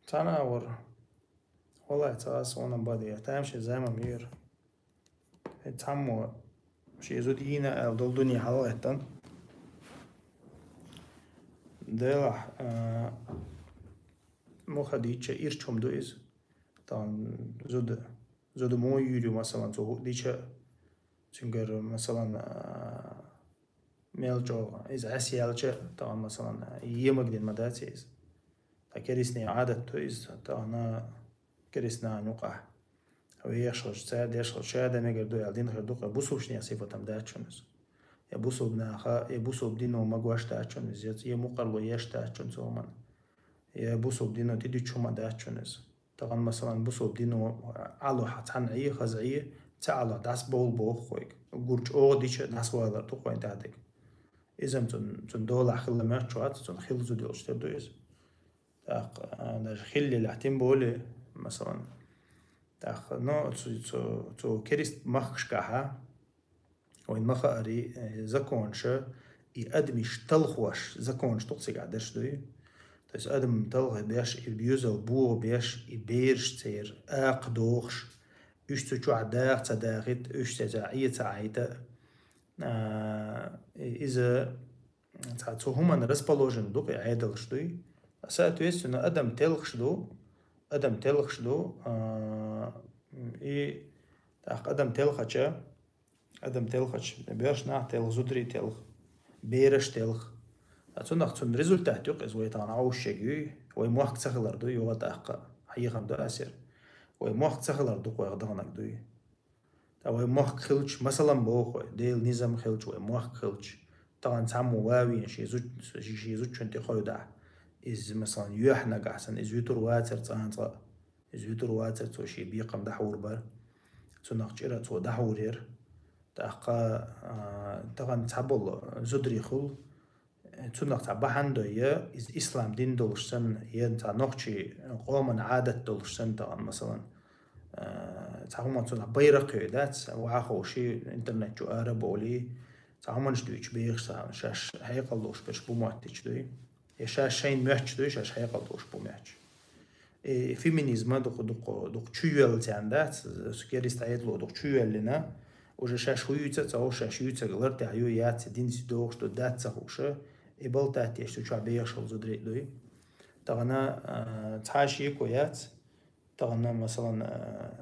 تناور والله تاس وانا بادي تمشي زي ما مير تعمو شيء زودينا أو دول دنيا حلوة ده راح مو خديتش إيرشهم دويز طبعا زود مو يوريو مثلا تو ديتش تنقر مثلا ميلجو إذا أسيالش طبعا مثلا يمك دين مداتيز كريسني عادة تويز طبعا كريسنا نوقع ويشغل ساد يشغل شادة نقدر دو يالدين خدوق بوسوش نياسيفو تمداتشونز يبوسو بناخا يبوسو بدينو مقواش تاچونز يمقر ويش تاچونز ومن يبوسو بدينو تدي تشوما داچونز طبعا مثلا بوسو بدينو علو حتان عيه خزعيه تعالى داس بول بوخويك قرج او ديش داس والا تقوين تادك إذا تن دولة خلا مرشوات تن خيل زودي أشتردو إز داش خيل لحتين بولي مثلا داخ نو تو كريست مخش كها وين مخاري زكونش يقدمش تلخوش زكونش تقصي قعدش دوي تس أدم تلخ بيش البيوزل بو بيش يبيرش تير أقدوخش تشو عداغ تداغت تزاعية تعيدة إذا تعتو هما نرسبالوجن دوق عادل شدوي سأتو يستو أدم تلخش دو أدم تلخش دو إيه تاق أدم تلخش أدم تلخش بيرش ناح تلخ زودري تلخ بيرش تلخ أتون تون ريزولتات يق إز ويتان عوش شجوي ويموحك تخلر دو يوغا تاق حيخم دو أسير ويموحك تخلر دو ويغدغنك دوي ويموحك خلش مثلا بوخ ديل نظام خلش ويموحك خلش طبعا تعمو واوين شي زوج شنتي خوي دا إز مثلا يوحنا قحسن إز يوتر واتر تانطا إز يوتر واتر تو شي بيقم دحور بر تنق جيرا تو دحورير تاقا طبعا تعبول زودري خل تنق تعبحان دوية إز إسلام دين دولشسن ينتا نقشي قومن عادة دولشسن طبعا مثلا تعهما تنق بيرق يدات وعاخو شي انترنت جو آرب ولي تعهما نشدويش بيخ شاش هيقلوش باش بومواتيش دوي شاش شين محش دوي شاش هيقلوش بومحش فيمينيزم دوق تشيول تاندات سكيريست عيدلو دوق تشيول لنا وجا شاش ويوتا تاو شاش يوتا غلر تعيو يات دين سدوغش دو دات تاوشا إبال تاتيش تو شعب بيخشل زودري دوي طغنا تحاشي كويات طغنا مثلا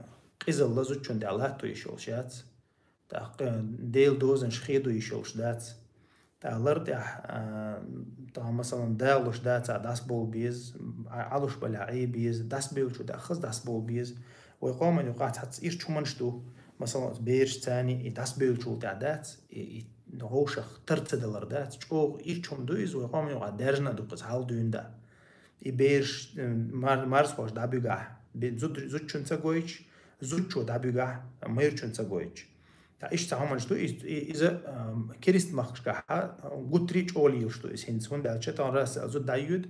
قزل لزو چون دالات تو يشولشات ديل دوزن شخيدو يشولش دات تغلر طغنا مثلا دالوش دات داس بول بيز علوش بلاعي بيز داس بيل شو داخز داس بول بيز ويقوم ان يقعد حتى إيش شو منشتو مثلا بيرش تاني داس بيل شو تعدات نغوشخ ترتدلر دات شو إيش شو مدويز ويقوم يقعد درجنا دوقت حال دون دا يبيرش مارس خوش دابيغا زود شون تساقويش زود شو دابيغا مير شون تساقويش تا إيش تعمل شو إذا كريست مخش كحا قد ريش أولي شو إس هنسون دالشة تان راس زود دايود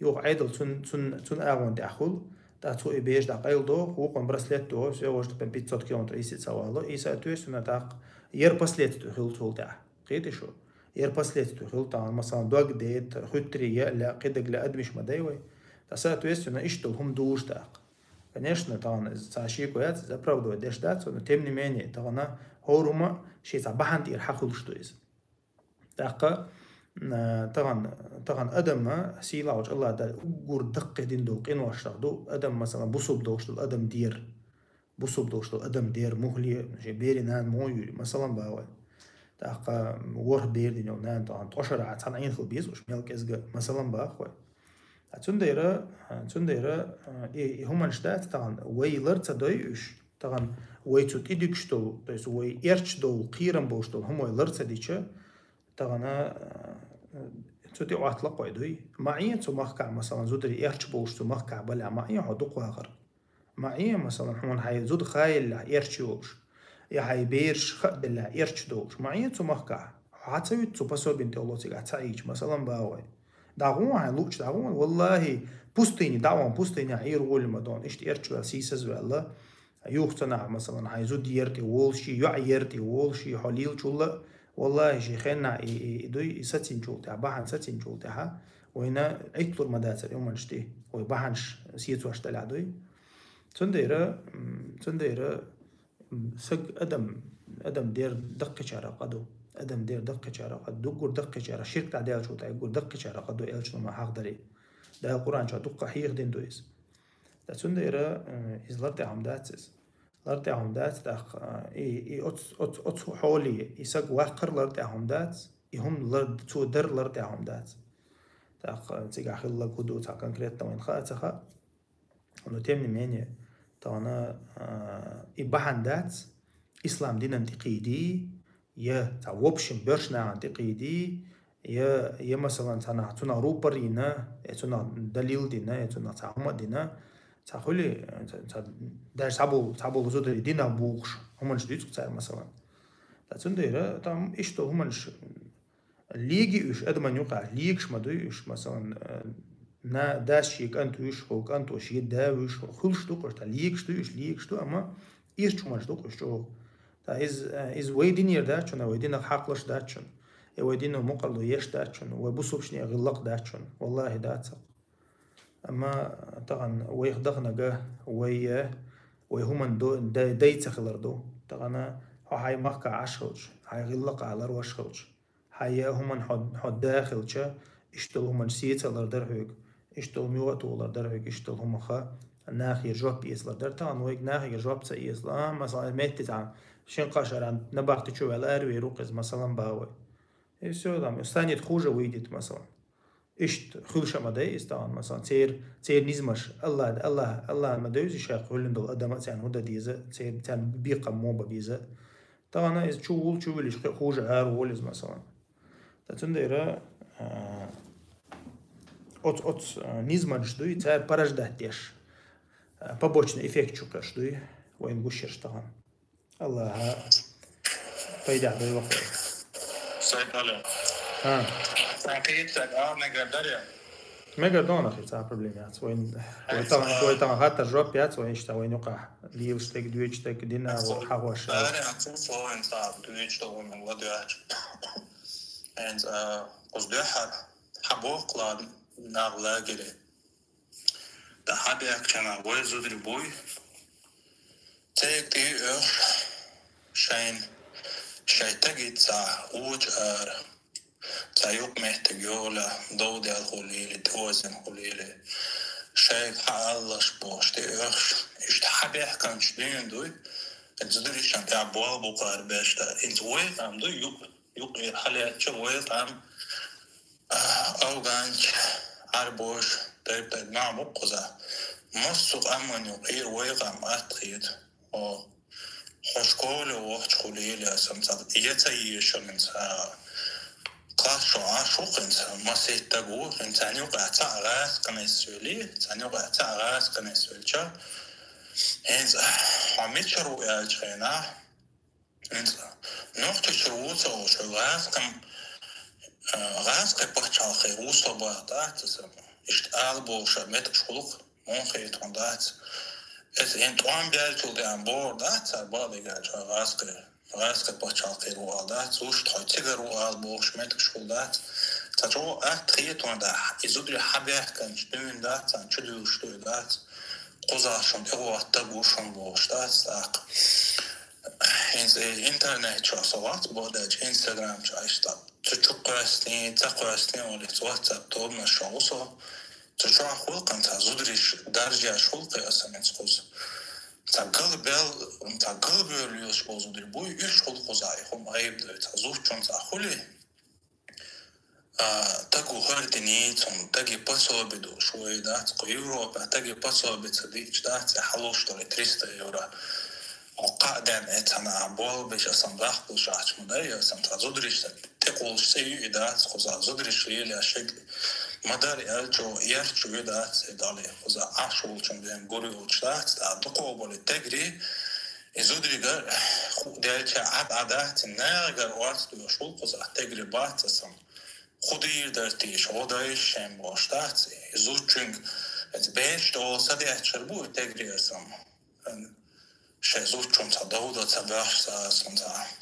يو عيدل تون أغون داخل تا تو إبيش دا قيل دو وقم برسلت دو سيوش تبن 500 كيلومتر إيسي تسوالو إيسا تويس تاق يربسلت دو خيل تول دا قيد شو يربسلت دو خيل تان مثلا دوغ ديت خطرية لا قيدك لا أدمش مدايوي تا سا تويس إشتل هم دوش تاق конечно طبعا ساشي كويات إذا правда ديش دات но тем не менее طبعا هوروما شيء صباحا يرحقوا شتو إز تاقا طبعا أدم سيلا وش الله دا أقول دقة دين دو قين واشتغدو أدم مثلا بوصوب دوشتو أدم دير بوصوب دوشتو أدم دير مهلي شي بيري نان مويوري مثلا باوي تاقا ور بير دين يونان طبعا توشر عتان عين خل بيز وش ميلك إزغا مثلا باخوي تنديرا هما نشتات طبعا وي لرتا دويش طبعا وي تو تيدكشتو تيس وي إرشدو قيرن بوشتو هما لرتا ديشا طبعا تودي أطلق ويدوي معين تو مخكع مثلا زودري إرش بوشتو مخكع بلا معين حدوق واخر معين مثلا هون هاي زود خايل إرشوش يا هاي بيرش خد لا إرش دوش معين تو مخكع حتى تو بسوا بنت الله تيجي تعيش مثلا باوي داغون هاي لوكش داغون والله بوستيني داون بوستيني عير وول مدون إشت إرشوا سيسز ولا يوختنا مثلا هاي زود يرتي وولشي يعيرتي وولشي حليل شولا والله شيخنا دوي ستين جولتها بحن ستين جولتها وهنا أكثر مداتر يوم نشتي ويبحنش سيتو أشتلع دوي تنديرا سق أدم ادم دير دقة شارع قدو ادم دير دقة شارع قدو دقور دقة شارع شرك تعديل شو تايقور دقة شارع قدو إلش ما حق دري ده القرآن شو دقة حيق دين دويس ده سنديرة إزلرت عم داتس لرت عم داتس تاخ إي أت حولي يسق واقر لرت عم داتس يهم لرد تو در لرت عم داتس تاخ تيجا خلا كودو تاع كونكريت وين خا إنه تمني مني تانا إبحان داتس إسلام دين انتقيدي يا تعوبشن برشنا انتقيدي يا مثلا تنا روبرينا تنا دليل دينا تنا تعمد دينا تقولي دار تعبو زود دينا بوخش هم جديد صار مثلا تندير تام ايش تو هم ليجي ايش ادمن يقع ليكش ما دويش مثلا نا داشيك انتو يشخوك انتو شي داوش خلش تو قرت ليكش تو اما ايش شو مش دوقش تو تا از ويدين يرداتشون ويدين حقلش داتشون ويدين مقلو يش داتشون وبوسوبشني غلق داتشون والله داتsa اما طبعا ويخدغنا جا ويهمن دو دايتس خلردو طبعا هاي مخك عشوج هاي غلق على روشوج هاي همن حد داخلش اشتل همن سيت لردرهوك اشتل ميوتو لردرهوك اشتل هم خا ناخي جوب يسلر طبعا ويك ناخي جوب تسيسلا مثلا ميت عن شين قاشر عن نبغت تشوف الأروي روقز مثلا باوي يسوي دام استانيت خوجة ويدت مثلا إشت خلشة مداي استان مثلا تير نزمش الله مدايز يشاق هولندو أدم تان هدا ديزا تير تان بيقة موبا بيزا طبعا إذا شو ليش خوجة ولز مثلا تتنديرا от نزمش دوي تار порождать побочный эффект чукаш دوي وين гущерш طبعا الله فايدة بي وقت سيد علي تاكيد مega دون أخي تاع بروبليمات وين طبعا هات تجرب يات وين إيش وين يقع ليو شتك دويش تك دينا وحواش أنا أكون فوين صعب دويش تو من وديعش and قصديها حبوق لا نغلا جري ده حبيك كنا وين زودري بوي تيك دي شين تجد ساعة وج تايوك محتاجولا دودي الخليلي توزن خليلي شيء حالش باش تيخش اشتحبيح كان شدين دوي تزدري شان تعبوال بقار باش تا انت ويت عم دو يوك الحالات شو ويت عم اوغانج عربوش تايب نعم بقزا مصوب امن يقير ويت عم اتخيد خوشكولي وقت خليلي سمسات يتايش من ساعة قاشو عاشوق انت ما سيتقو انت يوقع تعغاس كنسولي يوقع تعغاس كنسولشا انت حميتشرو يالجينا انت نوقت شروط او شغاس كم غاس كبرشا خيروس وبعدات اشتغل بوش متك شغلق مون خيتون دات انت وان بيالتو دي عن بوردات بعد يجا غاز كبرشا خيروالدات وش تحتيجرو البوش متك شغلات تجو اتخيتون دا يزودري حبيت كان شدون دات عن شدو شدو دات قزاشون اغو اتقوشون بوش دات ساق انترنت شو صوات بودج انستغرام شو اشتا تقوستين وليت واتساب طولنا شوصو تشو خلق انت زودريش درجة شلقي اصلا انسخوز تقلب يليوش بوزودري بوي ايش خلقو زايخم عيب دوي تزوف چون تاخولي تاقو هردني تاقي باسو بدو شوي دات قو يوروبا تاقي باسو بتصديق دات حلوش دولي 300 يورو وقاعدين اتنا بول بيش اصلا راح بوشاش مدايا اصلا تزودريش تقول شيء دات خوزا زودريش ليلي اشيك مداري الجو يرجو دات دالي خوزا عاشول چون دين غوري وچدات دا دقو بولي تجري زودري غير دالچا عدات ناغر وات دو شول خوزا تجري بات اصلا خودير درتيش ودايش شم باشدات زود چون بيش دو سدي اتشربو تجري اصلا شزود چون تا دودا تباش تا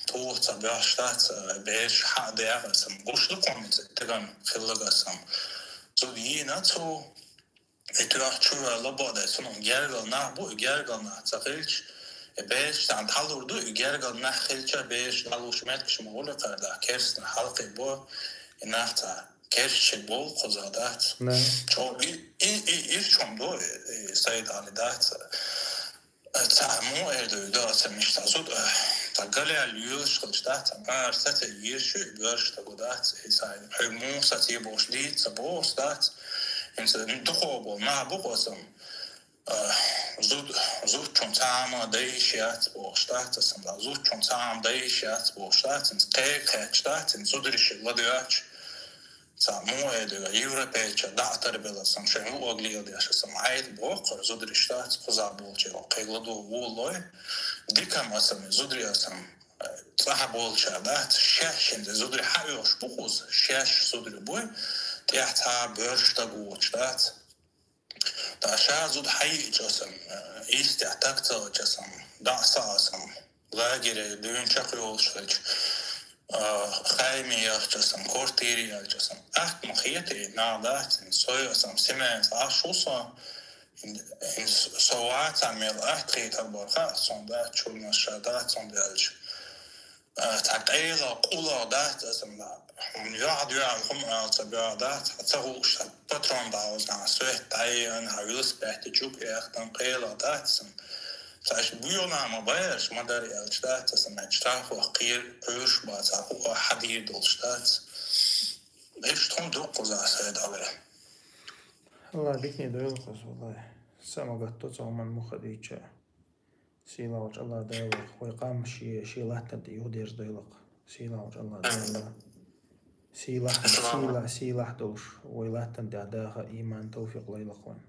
تو تباش دات بيش حق ديار اصلا گوش لقومت تگان خلق اصلا زود ينا تو اتراح چو الله باده سنون گرگل نه بو گرگل نه تقیلش بيش عند حلوردو يجرجل نحكيلش بيش دالوش ماتكش مغولة قرده كيرسن حلقي بو نافتا كيرش بول قزادات شو إيش شوندو سيد على دات تعمو إردو دات مش تزود تقلع اليوش خلشتات ما أرسلت يشو بيرش تقودات إنسان حمو ستي بوشليت سبوس دات إنسان دخوبو ما بقوسم زود چون تعم دیشیات باشد است. زود چون تعم دیشیات باشد است. قیقشت زود ریش لادیاچ. تعمو ایده یوروپیچ داتر بلاسم شنو اگلیه دیاشم عید باقر زود ریشت خزابولچه و قیقلدو ولای دیکم اسم زود ریاسم صاحبولچه دات شش زود ری حیوش بخوز شش زود ری بوی تیحتا برشت گوچت تاشا زود حي جسم استعتقت جسم دعساسم لاجري دون شقيول شلج خايمي جسم كورتيري جسم أحد مخيتي نادات سويسم سمعت عشوصا إن سوات عمل أحد البرخاء صندات شو المشادات صندالج تعقيل قولا دات اسم هم يعد هم تبعات تغوش باترون داوز ناسوه تاين هاويلس بحتجوك يختم قيل دات اسم تاش بيونا ما بايرش ما داري الجدات اسم اجتاح وقير بيرش باتاقو حديد الجدات ايش تهم دوقو زاسيد عليه الله بيكني دويلقص والله سما قطو تعمل مخديتش سيلاوج الله دايلق ويقام شي لاتن يودير دايلق سيلاوج الله دايلق سيلاح دولش ويلاتن داخا إيمان توفيق ليلقون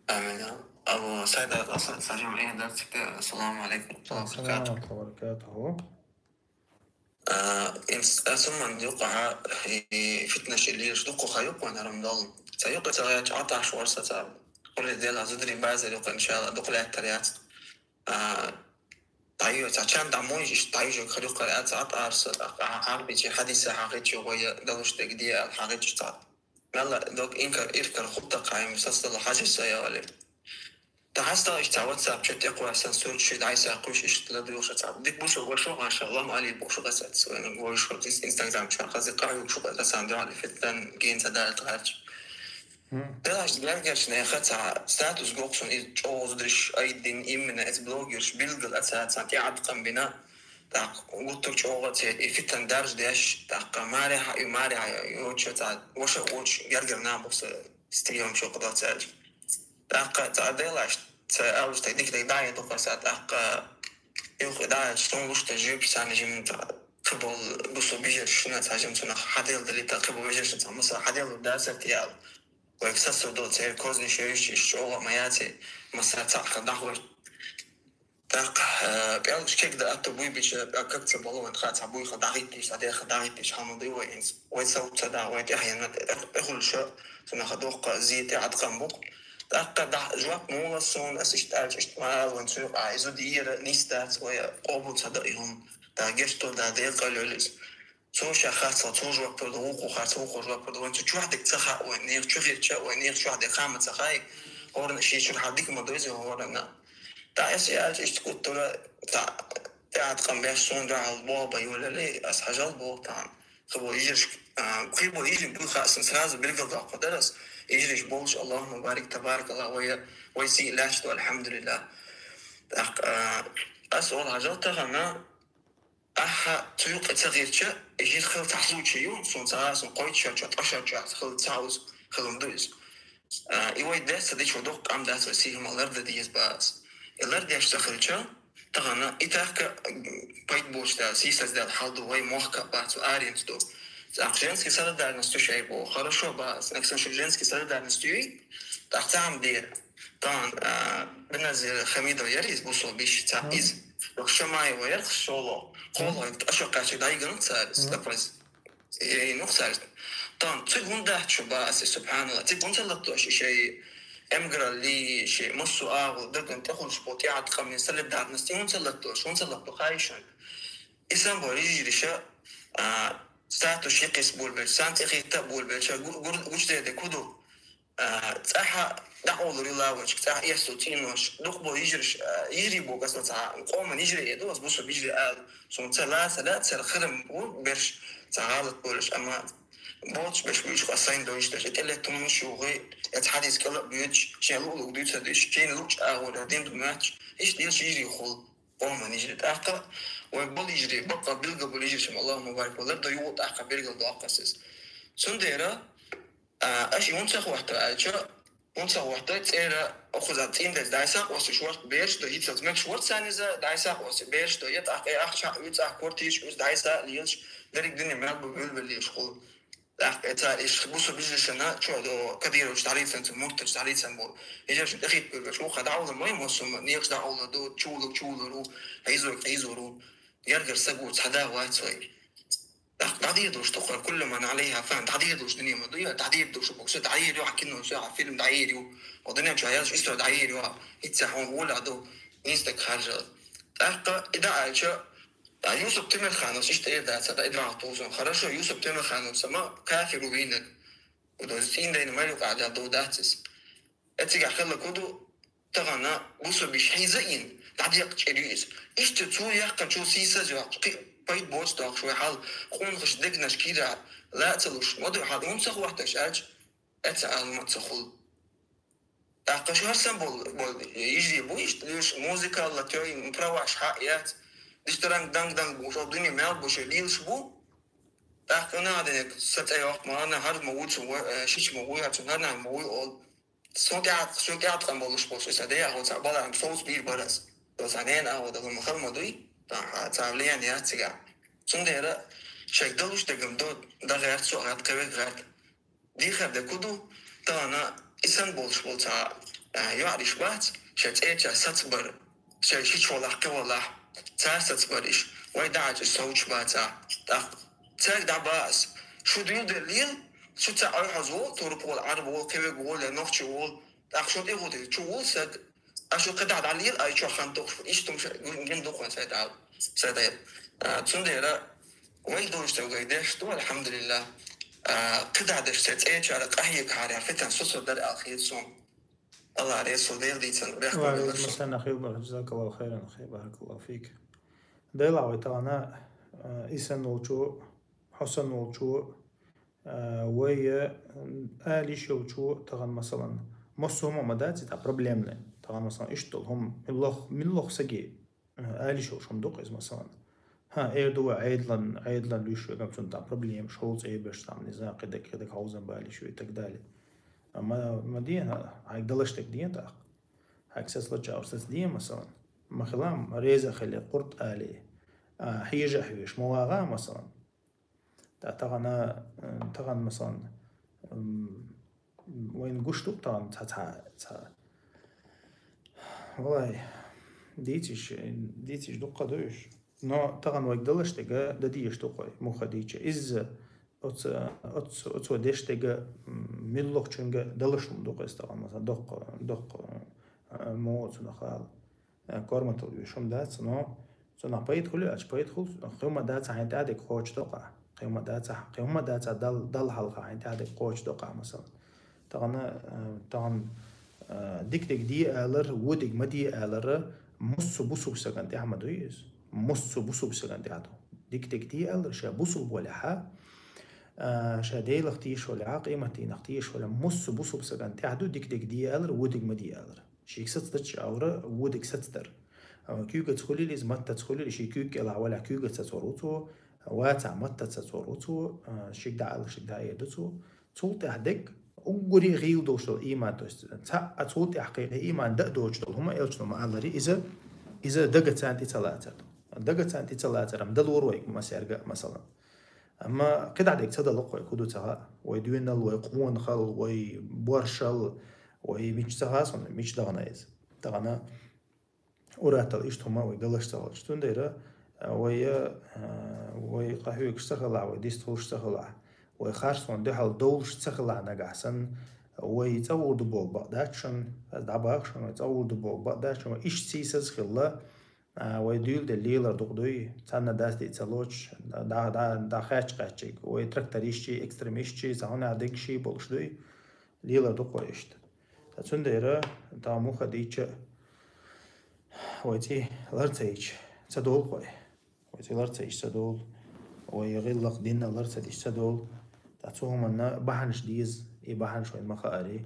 آمين. أبو سعيد أصلا سلام عليكم درسك. السلام عليكم ورحمة الله وبركاته. ثم يقع فتنة اللي يشدق خيوق وانا رمضان سيوقع تغيرت عطا شوار ستاب كل ديال زدري بازل يوقع إن شاء الله دخل التريات طيب عشان دعمويش طيب خليق قرأت عطا أرسل عربي حديث حقيقي وهي دلوش تقدية الحقيقي تعب مالا دوك إنكر خطة قائم مسلسل حاجة سيئة ولي تحسط اشتع واتساب شت يقوى سنسور شت عايزة أقوش اشتلا دوش تعب ديك بوشو ما شاء الله مالي بوشو غسات سوين بوشو إنستغرام شو قصدي قاعد بوشو غسان دعالي فتن جين تدارت غارج دلاش دلارجش ناخدها ستاتوس جوكسون إذ جوز درش أيدين إمنا إت بلوجرش بيلقل أسات سانتي عبقم بنا تاق قلتك جوغت إفتن دارج داش تاق مارها يوتش تاع وش يرجع نابوس استيوم شو قدرت سالج تاق تعدلاش تأوج تديك داعي تقصد تاق يوخ داعي شلون وش تجيب سنة جيم قبل بصو بيجر شنو تهاجم سنة حديل دلي قبل بيجر شنو مثلا حديل دارس تيال ويفسر دول تير كوزني شيء الشغل مياتي مثلا تعقد نحو تاق بيالش كيك ده أتبوي بيش أكتر بالله من خات أبوي خدعيتش هذا خدعيتش حمودي وينس ويسوي تدا ويتحيا أخل شو ثم خدوق زيت عدقن بق تاق ده جواب مولا صون أسشتاج اجتماع ونسوق عايزو دير نيستات ويقابل صدقهم تاجشتو ده ديل قلولس سوشا خاصة توجه بدوق وخاصة وجه بدوق أنت شو حدك تخا ونير شو غير شو ونير شو حدك خامة تخاي هورن شيء شو حدك ما دوزي هورنا تعيش يا إيش تقول ترى تعاد قم بيشون دع البابا يقول لي أسحج البابا طعم خبوا يجرش خبوا يجي بدو خاصة سراز بيرجع قدرس يجرش بولش اللهم بارك تبارك الله ويسي لاشت والحمد لله أسأل حاجات تغنى أها تيوق تغييرش يجي خل تحصل شيء صون ساعة قوي شيء أشجع خل تعوز خل مدرس يوي ده سدي شو دوق عم ده تسيه ما لرد ديز باس اللرد يشتغل شيء تغنى إتاك بيت بوش ده سيساز ده الحال وي موحكة بعد سؤالين تدو أخشينسكي سر ده نستو شيء بو خرشوا باس نكسن شجينسكي سر ده نستوي تحتعم دير طبعا بنزل خميدة يريز بوصل بيش تعيز وخشماي ويرخ شولو قولوا أشوق عشان دايقن سارس لبرز نخسر طبعا تقول ده شو باس سبحان الله تقول تلطش شيء أمجر لي شيء مصو دقن تأخذ سبوتي عاد خمين سلب ده نستيون تلطش خايشون إسم بوريجي رشة ستاتو شيء قس بول بيل سانتي خيتا بول بيل شا جوش ده كودو تاعها دعوة للاوش تاع يسو تيموش دقبو يجري بو قصة تاع قوم يجري يدوس بوسو بيجري سون لا خدم بو برش تعالت بولش اما بوتش باش ويش قصين دوش تاش اللي تمشي وغي اتحدث كلا بيوتش شالو لو دوتش دوش شين لوش اول دين ماتش ايش ديش يجري خول قوم يجري تاعها وبول يجري بقى بيلقى بول يجري شم الله مبارك ولا بده يوط تاعها بيلقى دو قصص سنديرا اش يونسخ وحده ونسا وحده تيرا اخذ تين دايسا وس شورت بيرش دو هيت زمك شورت سانيزا دايسا وس بيرش دو يت اخ شا يت كورتيش وس دايسا ليش درك دنيا ما بقول باللي شغل تا ايش بوسو بيجلسنا شو دو كدير وش تعريف انت موت تعريف سمو يجي دخيت شو خدعوا المهم وسم نيكس دعوا دو تشولو هيزورو يرجع سقوط حدا واتسوي تعديل دوش تقرأ كل من عليها فهم تعديل دوش دنيا مضيئة تعديل دوش بوكسة تعديل يو حكينا ساعة فيلم تعديل يو ودنيا جايز إستر تعديل يو يتسحون ولا دو نيستك خارجة أحقا إذا عايشة يوسف تمر خانوس إيش تقدر تصدق إذا عطوزن خرجوا يوسف تمر خانوس ما كافر وبينك ودوزين دين ما يوقع على دو داتس أتيجي خلا كودو تغنى بوسو بيش حيزين تعديل تشريس إيش تسوي يحكي شو سيسا جوا بايت بوش داخ شوي حال خون غش دقناش كيدا لا تلوش مدر حال ينسخ وحدش أج أتسأل ما تسخل أقش هرسن بول يجري بويش ليش موسيقى الله تيجي مبروش حقيات ديشتران دang بوش الدنيا مال بوش ليلش بو أنا هذا ست أيام ما أنا هاد موجود شيء موجود عشان أنا موجود أول شو قاعد قام بولش بوش سديا هو تعبان عن صوت بير برس بس أنا هو ده المخل مدوي تعبليان يا تيجا سنديرا شيء دلوش تجمع ده غير سؤال كبير غير دي خد كودو تانا إنسان بولش يعرف بعض شيء إيش ستبر شيء شولا كولا ستبرش ويدعج الصوت بعض تاج دعباس شو ديو دليل شو تعرف حزول توربول عربول كبير بول نوختي بول شو ديو ده شو بول سد أشو قطع دليل أي شو خندق إيش تمش جن دقون سيد سيد سنديرا ويدوش توجي ديش تو الحمد لله قطع ديش تأتي على قهية كاريا فتن سوسو در أخير صوم الله عليه صديق ديتن وعليكم السلام أخي جزاك الله خيرا أخي بارك الله فيك ديلا ويتانا إيسان نولشو حسن نولشو ويا آلي شوشو تغن مثلا مصهم مدات تا بروبليمنا تغن مثلا إشتول هم من لوخ سجي آلي شوشهم دوقز مثلا ها ايردو عيدلا ليشو قام تا بروبليم شولز ايبش تام نزاق كده عاوزن بالي شوي تقدالي اما مدينه هاي دلشتك دين تا هاكسس لجا أرسس دين مثلا مخلام ريزة خلي قرط آلي حيجة حيوش مواغا مثلا تغن مثلا وين قشتو تغن تا والله ديتيش دقة دوش نو تغن ويك دلشتك دديش دقة مخا ديتش إز أتسو ديشتك ملوك چونك دلشتم دقة استغن مثلا دق موت نخال كورمتل يشوم دات نو سنا بيدخل قيمة دات عند عندك خوش دقة قيمة دات دل حلقة عند عندك خوش دقة مثلا طبعا ديك دي آلر وديك ما دي آلر مصو بوسو بسكنتي أحمد ويز مصو بوسو بسكنتي عدو ديك دي آلر شا بوسو ولا حا شا دي لختيش ولا قيمتي نختيش ولا مصو بوسو بسكنتي عدو ديك دي آلر وديك ما دي آلر شيك ستتش أورا وديك ستتر كيوكا تخلي لي زمتا تخلي لي شي كيوكا لا ولا كيوكا تتوروتو واتع متا تتوروتو شيك دا يدتو تولت أحدك أقولي غيو دوش الإيمان دوش تا أتولت أحقيقي إيمان دا دوش دول هما يلتنو مع الله إذا دقت أنتي ثلاثة رم دلور ويك مسيرجع مثلا أما قد عدك تدا لقوا يكودو تها ويدوين ويقوون خل ويبورشل ويميش تهاسون ميش دغنايز دغنا ورات الإشتهما ويقلشتغل شتون ديرا ويقهوك اشتغلع ويديستغل اشتغلع ويخارسون دحل دولش تخلع نقعسن ويتأول دبوغ بقداتشن دعباقشن ويتأول دبوغ بقداتشن وإيش سيسز خلا ويديول دليلر دقدوي تانا داس دي تلوش دا خاتش قاتشيك ويتركتريشي اكستريميشي زهونا عديكشي بولشدوي ليلة دقويشت تسنديرة تامو خديتش ويتي لرتيج تدول قوي ويتي لرتيج تدول ويغلق دينا لرتيج تدول تاتوهم أن بحنش ديز بحنش وين مخاري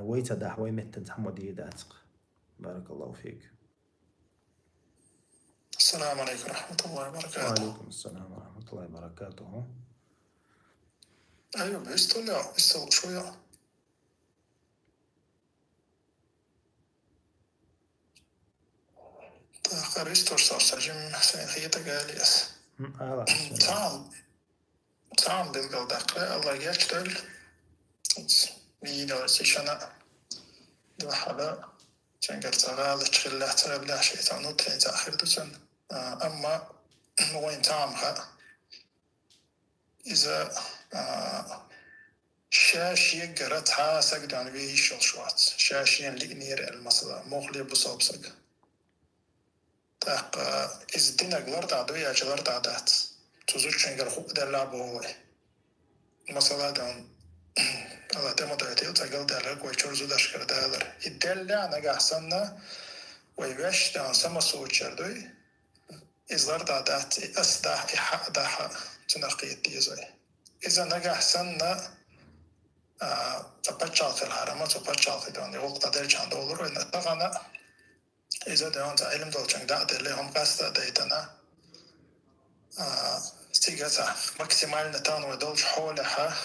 ويتدح ويمتن حمودي داتق. بارك الله فيك. السلام عليكم ورحمة الله وبركاته. وعليكم السلام ورحمة الله وبركاته. أيوة بيستو شوية. تقريستور سجم حسين خيطة قاليس. تعال بالقل دقة الله يجتل. بيدو سيشنا دو حدا تنقر تغال تخلّه تغلّه شيطانو تين تأخير دوسن. أما وين تعمها إذا شاش يقرأ حاسك دان بيه شوات شاشين لقنير المسألة مغلي بصوبسك تاق إذا دينا قلر تعدو يا جلر تعدات تزوج شنقر خوب در لعبه هو المسألة دان الله تيمو دويتيل تاقل دالك ويشورزو داشكر دالر الدال لعنة قحسنا ويباش دان سما سوچر دوي إزلر تعدات أسداح إحاق داحا تنقيت ديزوي إذا نجح سنة تبتشال في الحرمة تبتشال في دون يوقت دير جان دولار إن تغنى إذا دون تعلم دول جان داعد اللي هم قصة ديتنا استيقظة ماكسيمال نتان ودولج حولها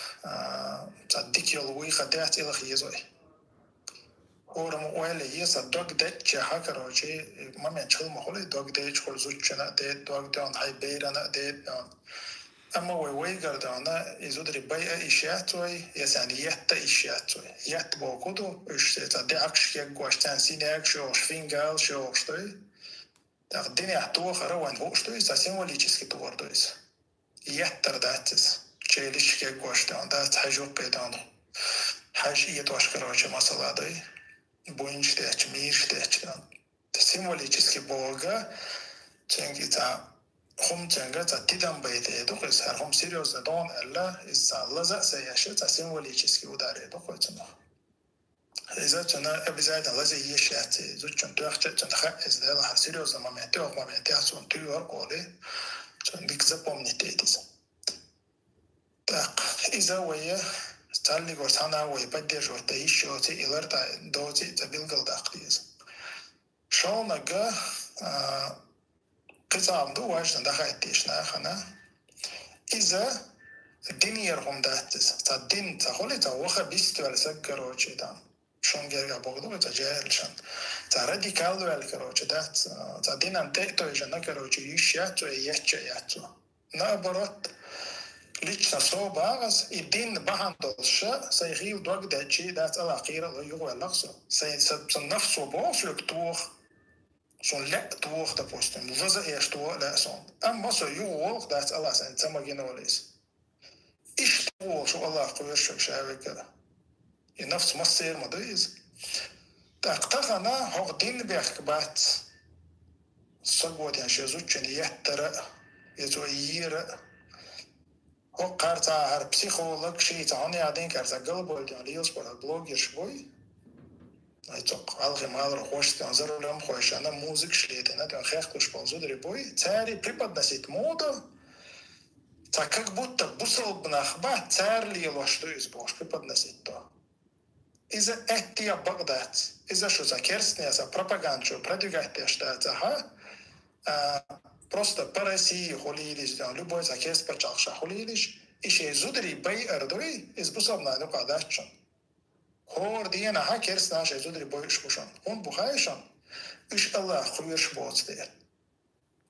تديك يلوي خدات إلى خيزوي ورم ويلي يصدق ديت جها كروجي ما منشل مخولي دوغ ديت خلزوجنا ديت دوغ دون هاي بيرنا ديت دون أما ويقر دانا يزودري بيع إشياتوي يعني يتا إشياتوي يت بوكودو إشتى دي عكش يجواش تنسينك شو شفينجال شو شتوي تقديني أحتوى خروان هو شتوي ساسين ولي جسكي توردويس يتر داتس شيلش يجواش دان دات حاجو بيدانو حاج يتواش كروش مسألة داي بوينش تيج ميرش تيج دان تسين ولي جسكي بوغا تنجي تا هم تنجا تدام بيته دوخس هر هم سيريوس دون الله إزالة سياشة تسين ولي جسكي وداره دوخسنا إذا تنا أبزايد الله زي يشاتي زوج تنتو أخت تنخ إزالة هر سيريوس ما مهتو ما مهتو سون تيور قولي تنديك زبون نتيجة تاق إذا ويا تالي قرصنا ويبدي جو تيشو تي إلرتا دوتي تبيلقل داقليز شو نجا قصام دو واجد دخلت تيشنا خنا إذا الدنيا رقم داتس تدين تقولي توخا بيست ولا سكر وشيدان شون جرجع بقدو تجاهل شان تراديكال ولا كروش دات تدين أنت توجنا كروش يشيات وياتشياتو نابرت ليش نصوب عاز الدين بهندلش سيغيل دوق داتشي دات الأخيرة يقول لقصه سينفسه بوفلكتوخ zo'n lektoog te posten. Dus dat is eerst door lezen. En wat zo joh, dat is alles en het maar geen lees. Is door zo Allah geweest schrijven. Je nafs master maar dat is. Dat tagana hoog dinberg bat. Sagwat ja shezuchen yettera. Yezo hier. Ook karta haar psycholoog shit aan ja denker dat galbol die lees voor het blog is boy. أتوقع الغمال روش تنظر لهم خوش أنا موزيك شليتنا تنخيخ كوش بنزود ريبوي تاري بريباد نسيت مودا تاكك بوتا بوصل بناخبا تارلي لوشتو يزبوش بريباد نسيت تو إذا أتيا بغداد إذا شو закерстня за пропаганду продвигать штата просто параси холилиш да любой закерст пачалша холилиш иши зудри бай ардой избусабна ну кадачон هور دينا هاكرس ناش يزودري بويش بوشان هم بخايشان إيش الله خويش بوصدير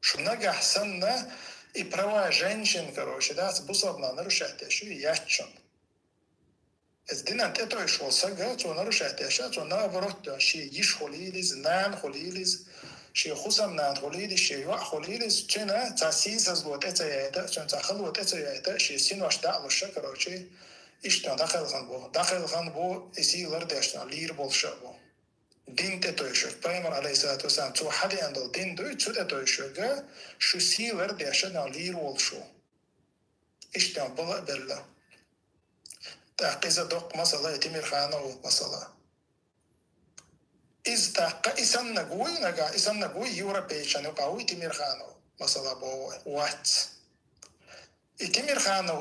شو نجح سنة إبروا جنشن كروش داس بوصبنا نرشح تشو ياتشان إذ دينا تتو إيش وصقها تو نرشح تشات ونابرت شي يش خليلز نان خليلز شي خصم نان خليلز شي يوع خليلز تنا تاسيس أزلوت إتيادا تنا تخلوت إتيادا شي سين واش دعلو الشكروشي إشتنا داخل خان بو إسيلر داشتنا لير بولشابو دين تتويشوك بايمر عليه الصلاة والسلام تو حدي عندل دين دوي تو تتويشوك شو سيلر داشتنا لير بولشو إشتنا بلا بلا تاقيزة دوق مثلا تيمير خانو مثلا إز تاقا إسان نقوي يورا بيشان وقاوي تيمير خانو مثلا بو وات تيمير خانو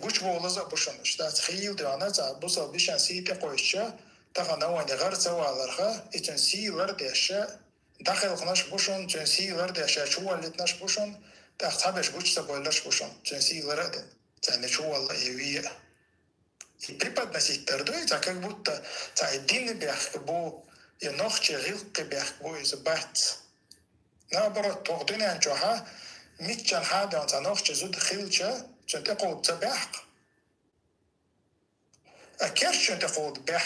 قوش بولزا بوشنش تاعت خيل دوانا تاع بوصل بيشان سيتي قويشا تاقا واني غير سوالرخا إتن سيلر ديشا داخل خناش بوشن تن سيلر ديشا شو اللي تناش بوشن تاق تابش قوش سبولش بوشن تن سيلر دين تاني شو الله يويه преподносить тордой, так как будто один бях бу и ночи гилки бях бу из бат. Наоборот, тогдыны анчоха митчан хадан за ночи зуд хилча, чен те код за бях. А керчен те код бях.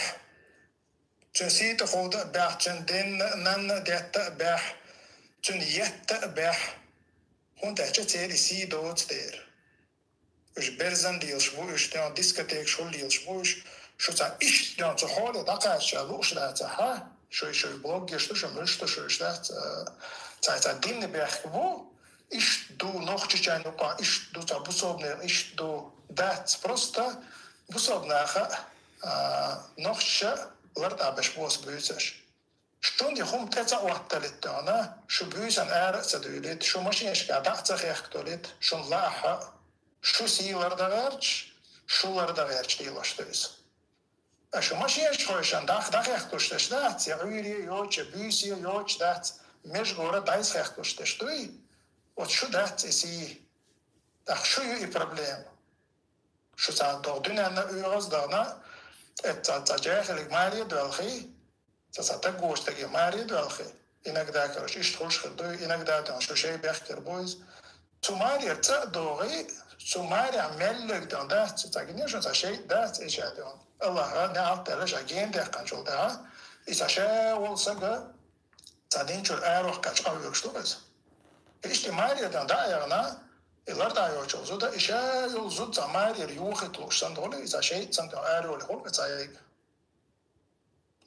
Чен си те код бях, чен дин нан дета бях, чен ета бях. Хун тача цели си доц дер. Уж берзан дилш бу, уж тян дискотек шул дилш бу, шо ца иш тян цо холе дакач луш да ца ха, шо блогге что шо мышто шо да ца динне бях бу, иш ду нохчи чай ну ка иш ду ца бусобне иш ду дац просто бусобна ха нохча ларта беш бус бюсеш. Что не хом теца уатталит тана, шо бюсан ар ца дулит, шо машинеш ка даца хехтолит, шо лаха Şu siylarda verç, şularda verç diyorlar. Şu maşiyeş koyuşan dağ yaklaştı. Dat ya üyri yok, büyüsü yok, dat mecbura dayız yaklaştı. Ot şu dat esi, dağ şu iyi problem. Şu saat doğduğunda üyüz dağına, cahillik mariye dölxi, zaten goştaki mariye dölxi. İnegda karış, iş hoş kıldı, inegda dan şu şey bekler boyuz. Sumariye ta doğru Sumari amellik dan da taginiyorsun sa şey da içerdiğin. Allah'a ne altlara şagen de kançol da. İsa şey olsa da sadin çur eroh kaç avıyoruştu biz. İşte Maria'dan da ayağına ilar da ayıyoruz da işe yolzut zamari yuhit oluşsan dolu isa şey sanki eroh hol sayık.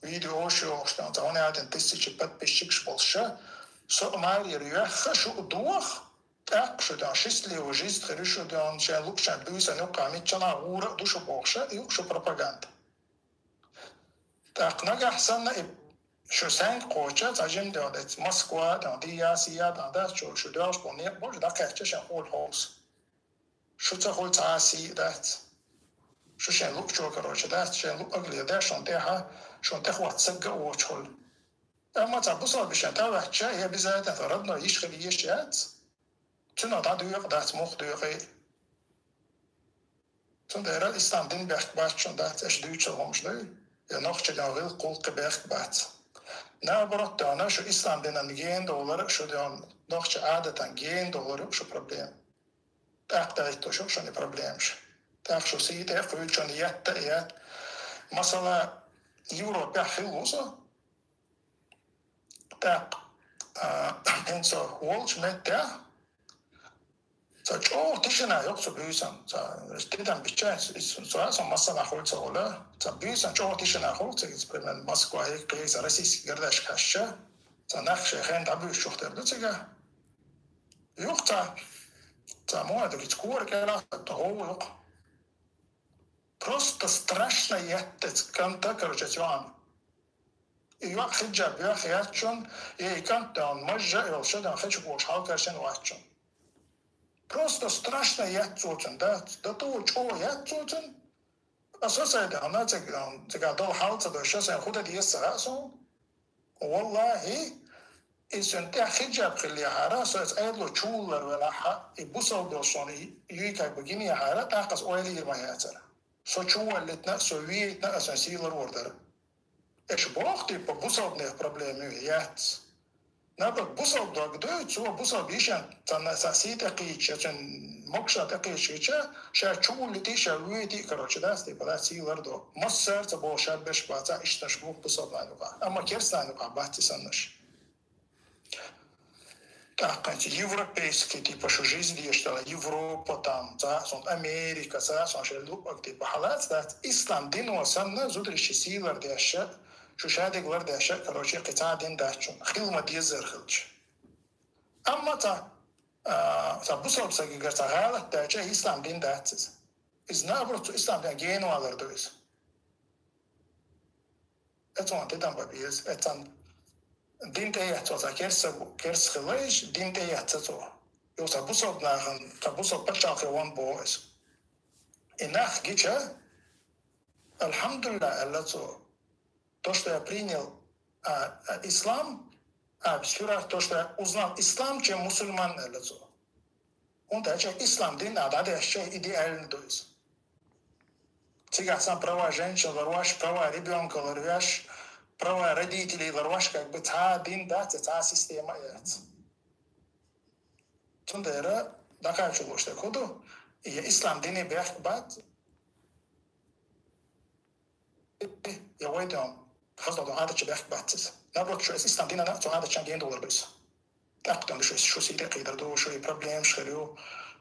Video şu oluştan da ona adın testi pat beşik bolşa. So Maria yuh şu duh Так, что да, счастливую жизнь, хорошо, да, он сейчас лучше бьется, но камень чана ура, душу богша, и уж пропаганда. Так, нагахсана и что сен коча, зачем да, это Москва, да, Диасия, да, что да, что не, боже, да, как сейчас хол хаус. Что это хол цаси, да, что сейчас лучше, короче, да, сейчас лучше оглядя, что ты ха, что ты хватит геочхол. А мы забусал бишен, та вача, я обязательно родно ишхли ешят. Tuna da duyuyor, dat muht duyuyor. Tuna da İstanbul'un berkbaçın da eş duyuyor olmuş değil. Ya nokta da kolk berkbaç. Ne barot da ana şu İstanbul'un gen doları şu da nokta adeten gen doları şu problem. Tak da ito şu ne problemmiş. Tak şu site koyuyor niyette ya. Mesela Avrupa hillosa. Tak enso Walsh mette. Çok dışına yoksa büyüsen, dedim bir şey, sonra masana holca ola, büyüsen çok dışına holca, ben Moskva'ya kıyız arasız kardeş kaçça, nakşe hem de büyük çok derdi çıga, yoksa, muhadı git kuvar kela, toho yok, просто страшно ятtet kanta karıcıcan, yok hicab yok yatçın, kantan majja yolşadan hiç boş halkarşın vaççın. Просто страшно ятцутен, да, до того, чего ятцутен, а сосайда, она цега дол халца, да, сейчас я худо диесарасу, والله, إنسان تحجاب خلي حارة، سويت أيضا شولر ولا حق، يبصوا بالصوني، يجيك بجيني حارة، تحقق أولي ما يأثر. سو شو اللي تنقص ويتنا أسان سيلر وردر. إيش بوقتي ببصوا بنيه проблемы يات. Например, бусал догдой, цо бусал бишен, цана сосед акича, цен мокша акича, ша чулити, ша уйти, короче, да, степа да силар до. Массар ца бол ша беш баца, ишташ бух бусал нанука. Ама керс нанука бахти саннаш. Так, европейский типа что жизнь есть, Европа там, да, сон Америка, да, сон шелук типа халат, да, ислам дин васанна зудриши силар дэша. شو شادي قلر ده شيء كروشي قطع دين داشون خدمة ديزر خلش أما تا بوصل بسقي قرت غالة ده شيء إسلام دين داتس Biz nabrot İslam'dan geni alırdı biz. Eton dedim babiyiz. Eton dinte yatsa kers kılış dinte yatsa. Yoksa bu sopnağın bu sopar çakıvan boğaz. Inach geçe alhamdulillah Allah'u то, что я принял ислам, вчера то, что я узнал ислам, чем мусульман лицо. Он даже ислам дин, а да еще идеальный то есть. Сейчас сам права женщин, ларваш, права ребенка, ларваш, права родителей, ларваш, как бы та дин, да, та система есть. Тунда да как чего что ходу, и ислам дин бях бат. Я выйдем. خاصة هذا الشيء بيحكي بعتز نبرك شو إسلام دينا نقطع هذا الشيء $100 بس تأكدم شو سيدي قيدر دو شو problem شخليو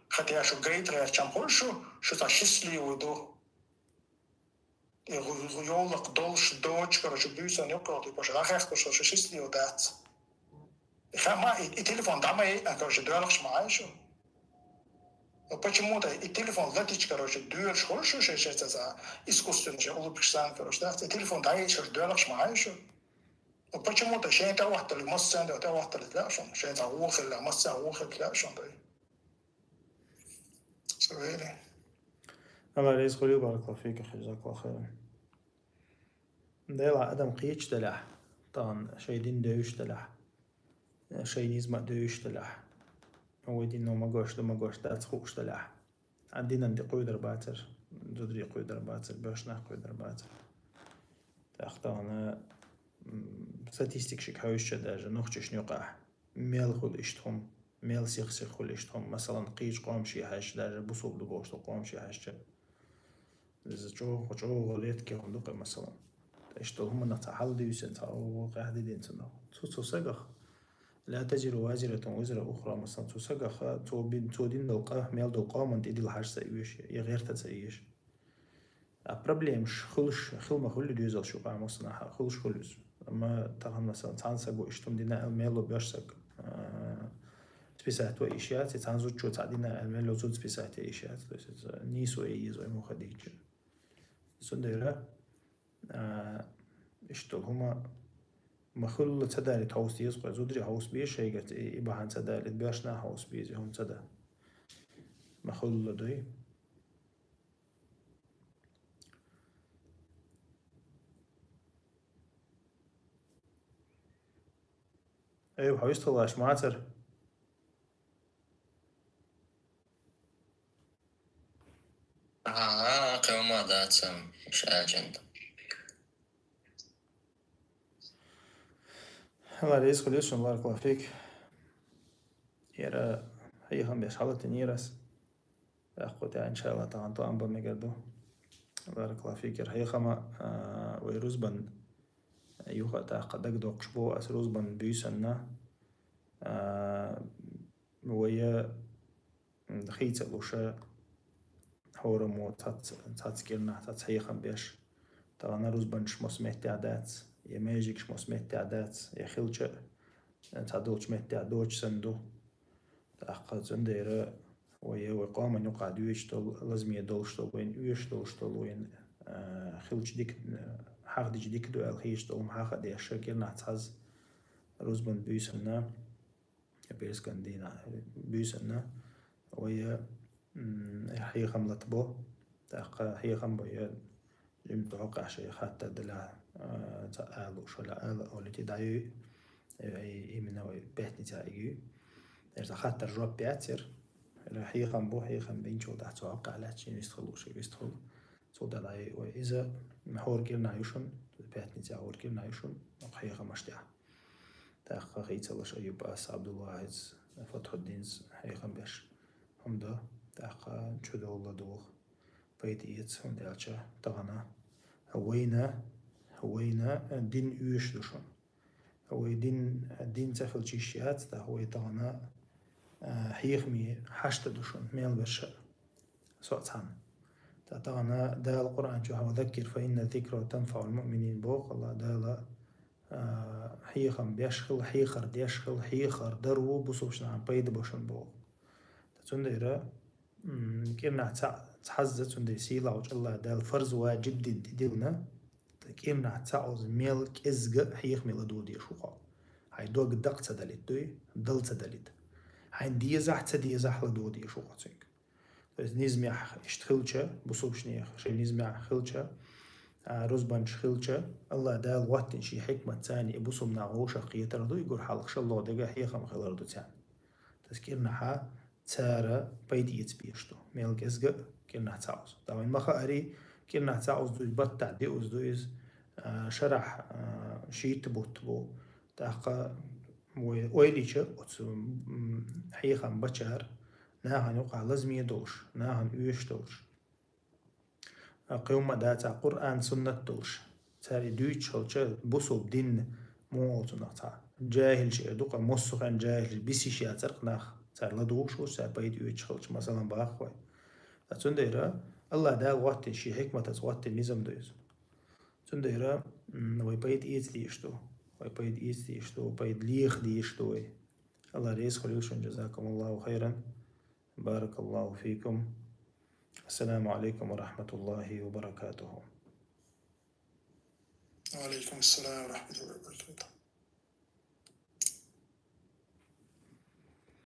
خطيا شو قيد غير كم كل شو تشسلي ودو يقولك دولش دوج كرا شو بيوسن يقرأ تباش راح شو شسلي ودات خما التليفون دعمي أنا شو دوالكش معاي شو Почему-то и телефон летит, короче, дуешь, хорошо, что это искусственно, что улыбишься, короче, да, телефон даешь, что дуешь, маешь. Почему-то что это вахтали, масса, это вахтали, да, что это ухил, масса ухил, да, что это. سويلي. الله رئيس خليه بارك الله فيك أخي جزاك الله خيرا. ديلا أدم قيش تلح، طبعا شيء دين دوش تلح، شيء نزمة دوش تلح. هو دينه ما قوش دات خوش تلح عندنا ندي قيدر باتر جدري قيدر باتر باشنا قيدر باتر تأخطانا ستيستيك شك هاوش داجة نخشش نقع ميل خل اشتهم ميل سيخ خل اشتهم مثلا قيش قام شي هاش داجة بصوب دبوش قام شي هاش إذا جو غليت كي هندق مثلا اشتهم نتحل ديوسن تاو قاعد دين تنو تو سقخ لا تجر وازرة وزر أخرى مثلا تسقخ تودين دلقاه ميل دلقاه من تدي الحاج سيوش يغير تسيش أبربليمش خل ما خل ديوزل شو قام مثلا خلش أما تاخد مثلا تانسق وإشتم دينا الميل بيشسق تبيسات وإشيات تانزود شو تعدينا الميل وزود تبيسات إشيات نيسو إيز وإمو خديج سنديرة إشتل هما مخل تداري تهوس يسقى زودري هوس بيش هيجت إباحان تداري بيشنا هوس بيزي هم تدا مخل دوي أيوه هويست الله معتر قيمة ذات سم مش أجندة الله رئيس خليش بارك الله فيك يرى هي هم بيشحلت نيرس أخوتي إن شاء الله طبعا طعم بمجردو بارك الله فيك يرى هي خما ويروزبن يوخا تاقدك دوقش بو أسروزبن بيسنا ويا خيت لوشا هورمو تاتسكيرنا تاتسهيخم بيش طبعا روزبن شمس مهتعدات يماجيك شمس مهتعدات يخلش تعدوش مهتعدوش سندو تأخذ زنديرة ويا وقام يقعد يشتغل لازم يدلشتغل وين يشتغل وين خلش ديك حق ديك دو الخيشتغل محاخد يشكر نعتز روزبن بيسنا بيسكن دينا بيسنا ويا هي خملة بو تأخذ هي خم ويا يمتوقع شيء حتى دلا تألو شو لا أو اللي تدعي إيمنا بيتني تاعي إذا خاطر جواب بياتر راح يخم بو يخم بين شو ده توقع لا شيء يستخلو شيء يستخلو صودا لاي وإذا محور كيرنا يشون بيتني تاع محور كيرنا يشون راح يخم أشتاع تأخذ خيت الله شيء يبقى عبد الله عز فتح الدين يخم بيش هم ده تأخذ شو ده الله دوغ بيتيت هم ده أشة طبعا هوينا دين يوش دوشون هو دين تخل جيشيات ده هو طبعا حيخمي حشت دوشون ميل بشر سوتان طبعا ده القرآن جو هو ذكر فإن الذكر تنفع المؤمنين بوق الله ده لا حيخم بيشخل حيخر ديشخل حيخر درو بصوبشنا عن بيد بوشن بوق تتون ديرا كيرنا تحزت وندي سيلا وش الله دال فرز واجب ديلنا كيرنا تعوز ميل كزق حيخ ميل دودي شوقا هاي دوق دق تدلت دوي دل تدلت هاي ديزح تديزح لدودي شوقا تنك بس نزمع اشتخلشة بصوب شنيخ شي نزمع خلشة رزبانش خلشة الله دال واتن شي حكمة تاني بصوب ناغوش قيتر دو يقول حلق شالله دقا حيخم خلال دو تاني تذكرنا حا تارا بيدي يتبيشتو ميل كزق كنا تعوز طبعا ما خاري كنا تعوز دوز بطع ديوز دوز شرح شيت بوتبو تاقا ويليشة حيخم بچار ناهن يقع لازم يدوش ناهن يوش دوش قيوم داتا قرآن سنة دوش تاري دوش هلچه بصوب دين موتو نقطع جاهل شيء دوقا مصخان جاهل بيسي شيء ترق ناخ تار لدوش وسا بيد يوش هلچ مثلا باخوي تنديرا الله دال واتن شي حكمة تتواتن نظام دوز تنديرا ويبيد إيز ديشتو ويبيد إيز ديشتو ويبيد ليخ ديشتو الله ريس خليوشن جزاكم الله خيرا بارك الله فيكم السلام عليكم ورحمة الله وبركاته وعليكم السلام ورحمة الله وبركاته.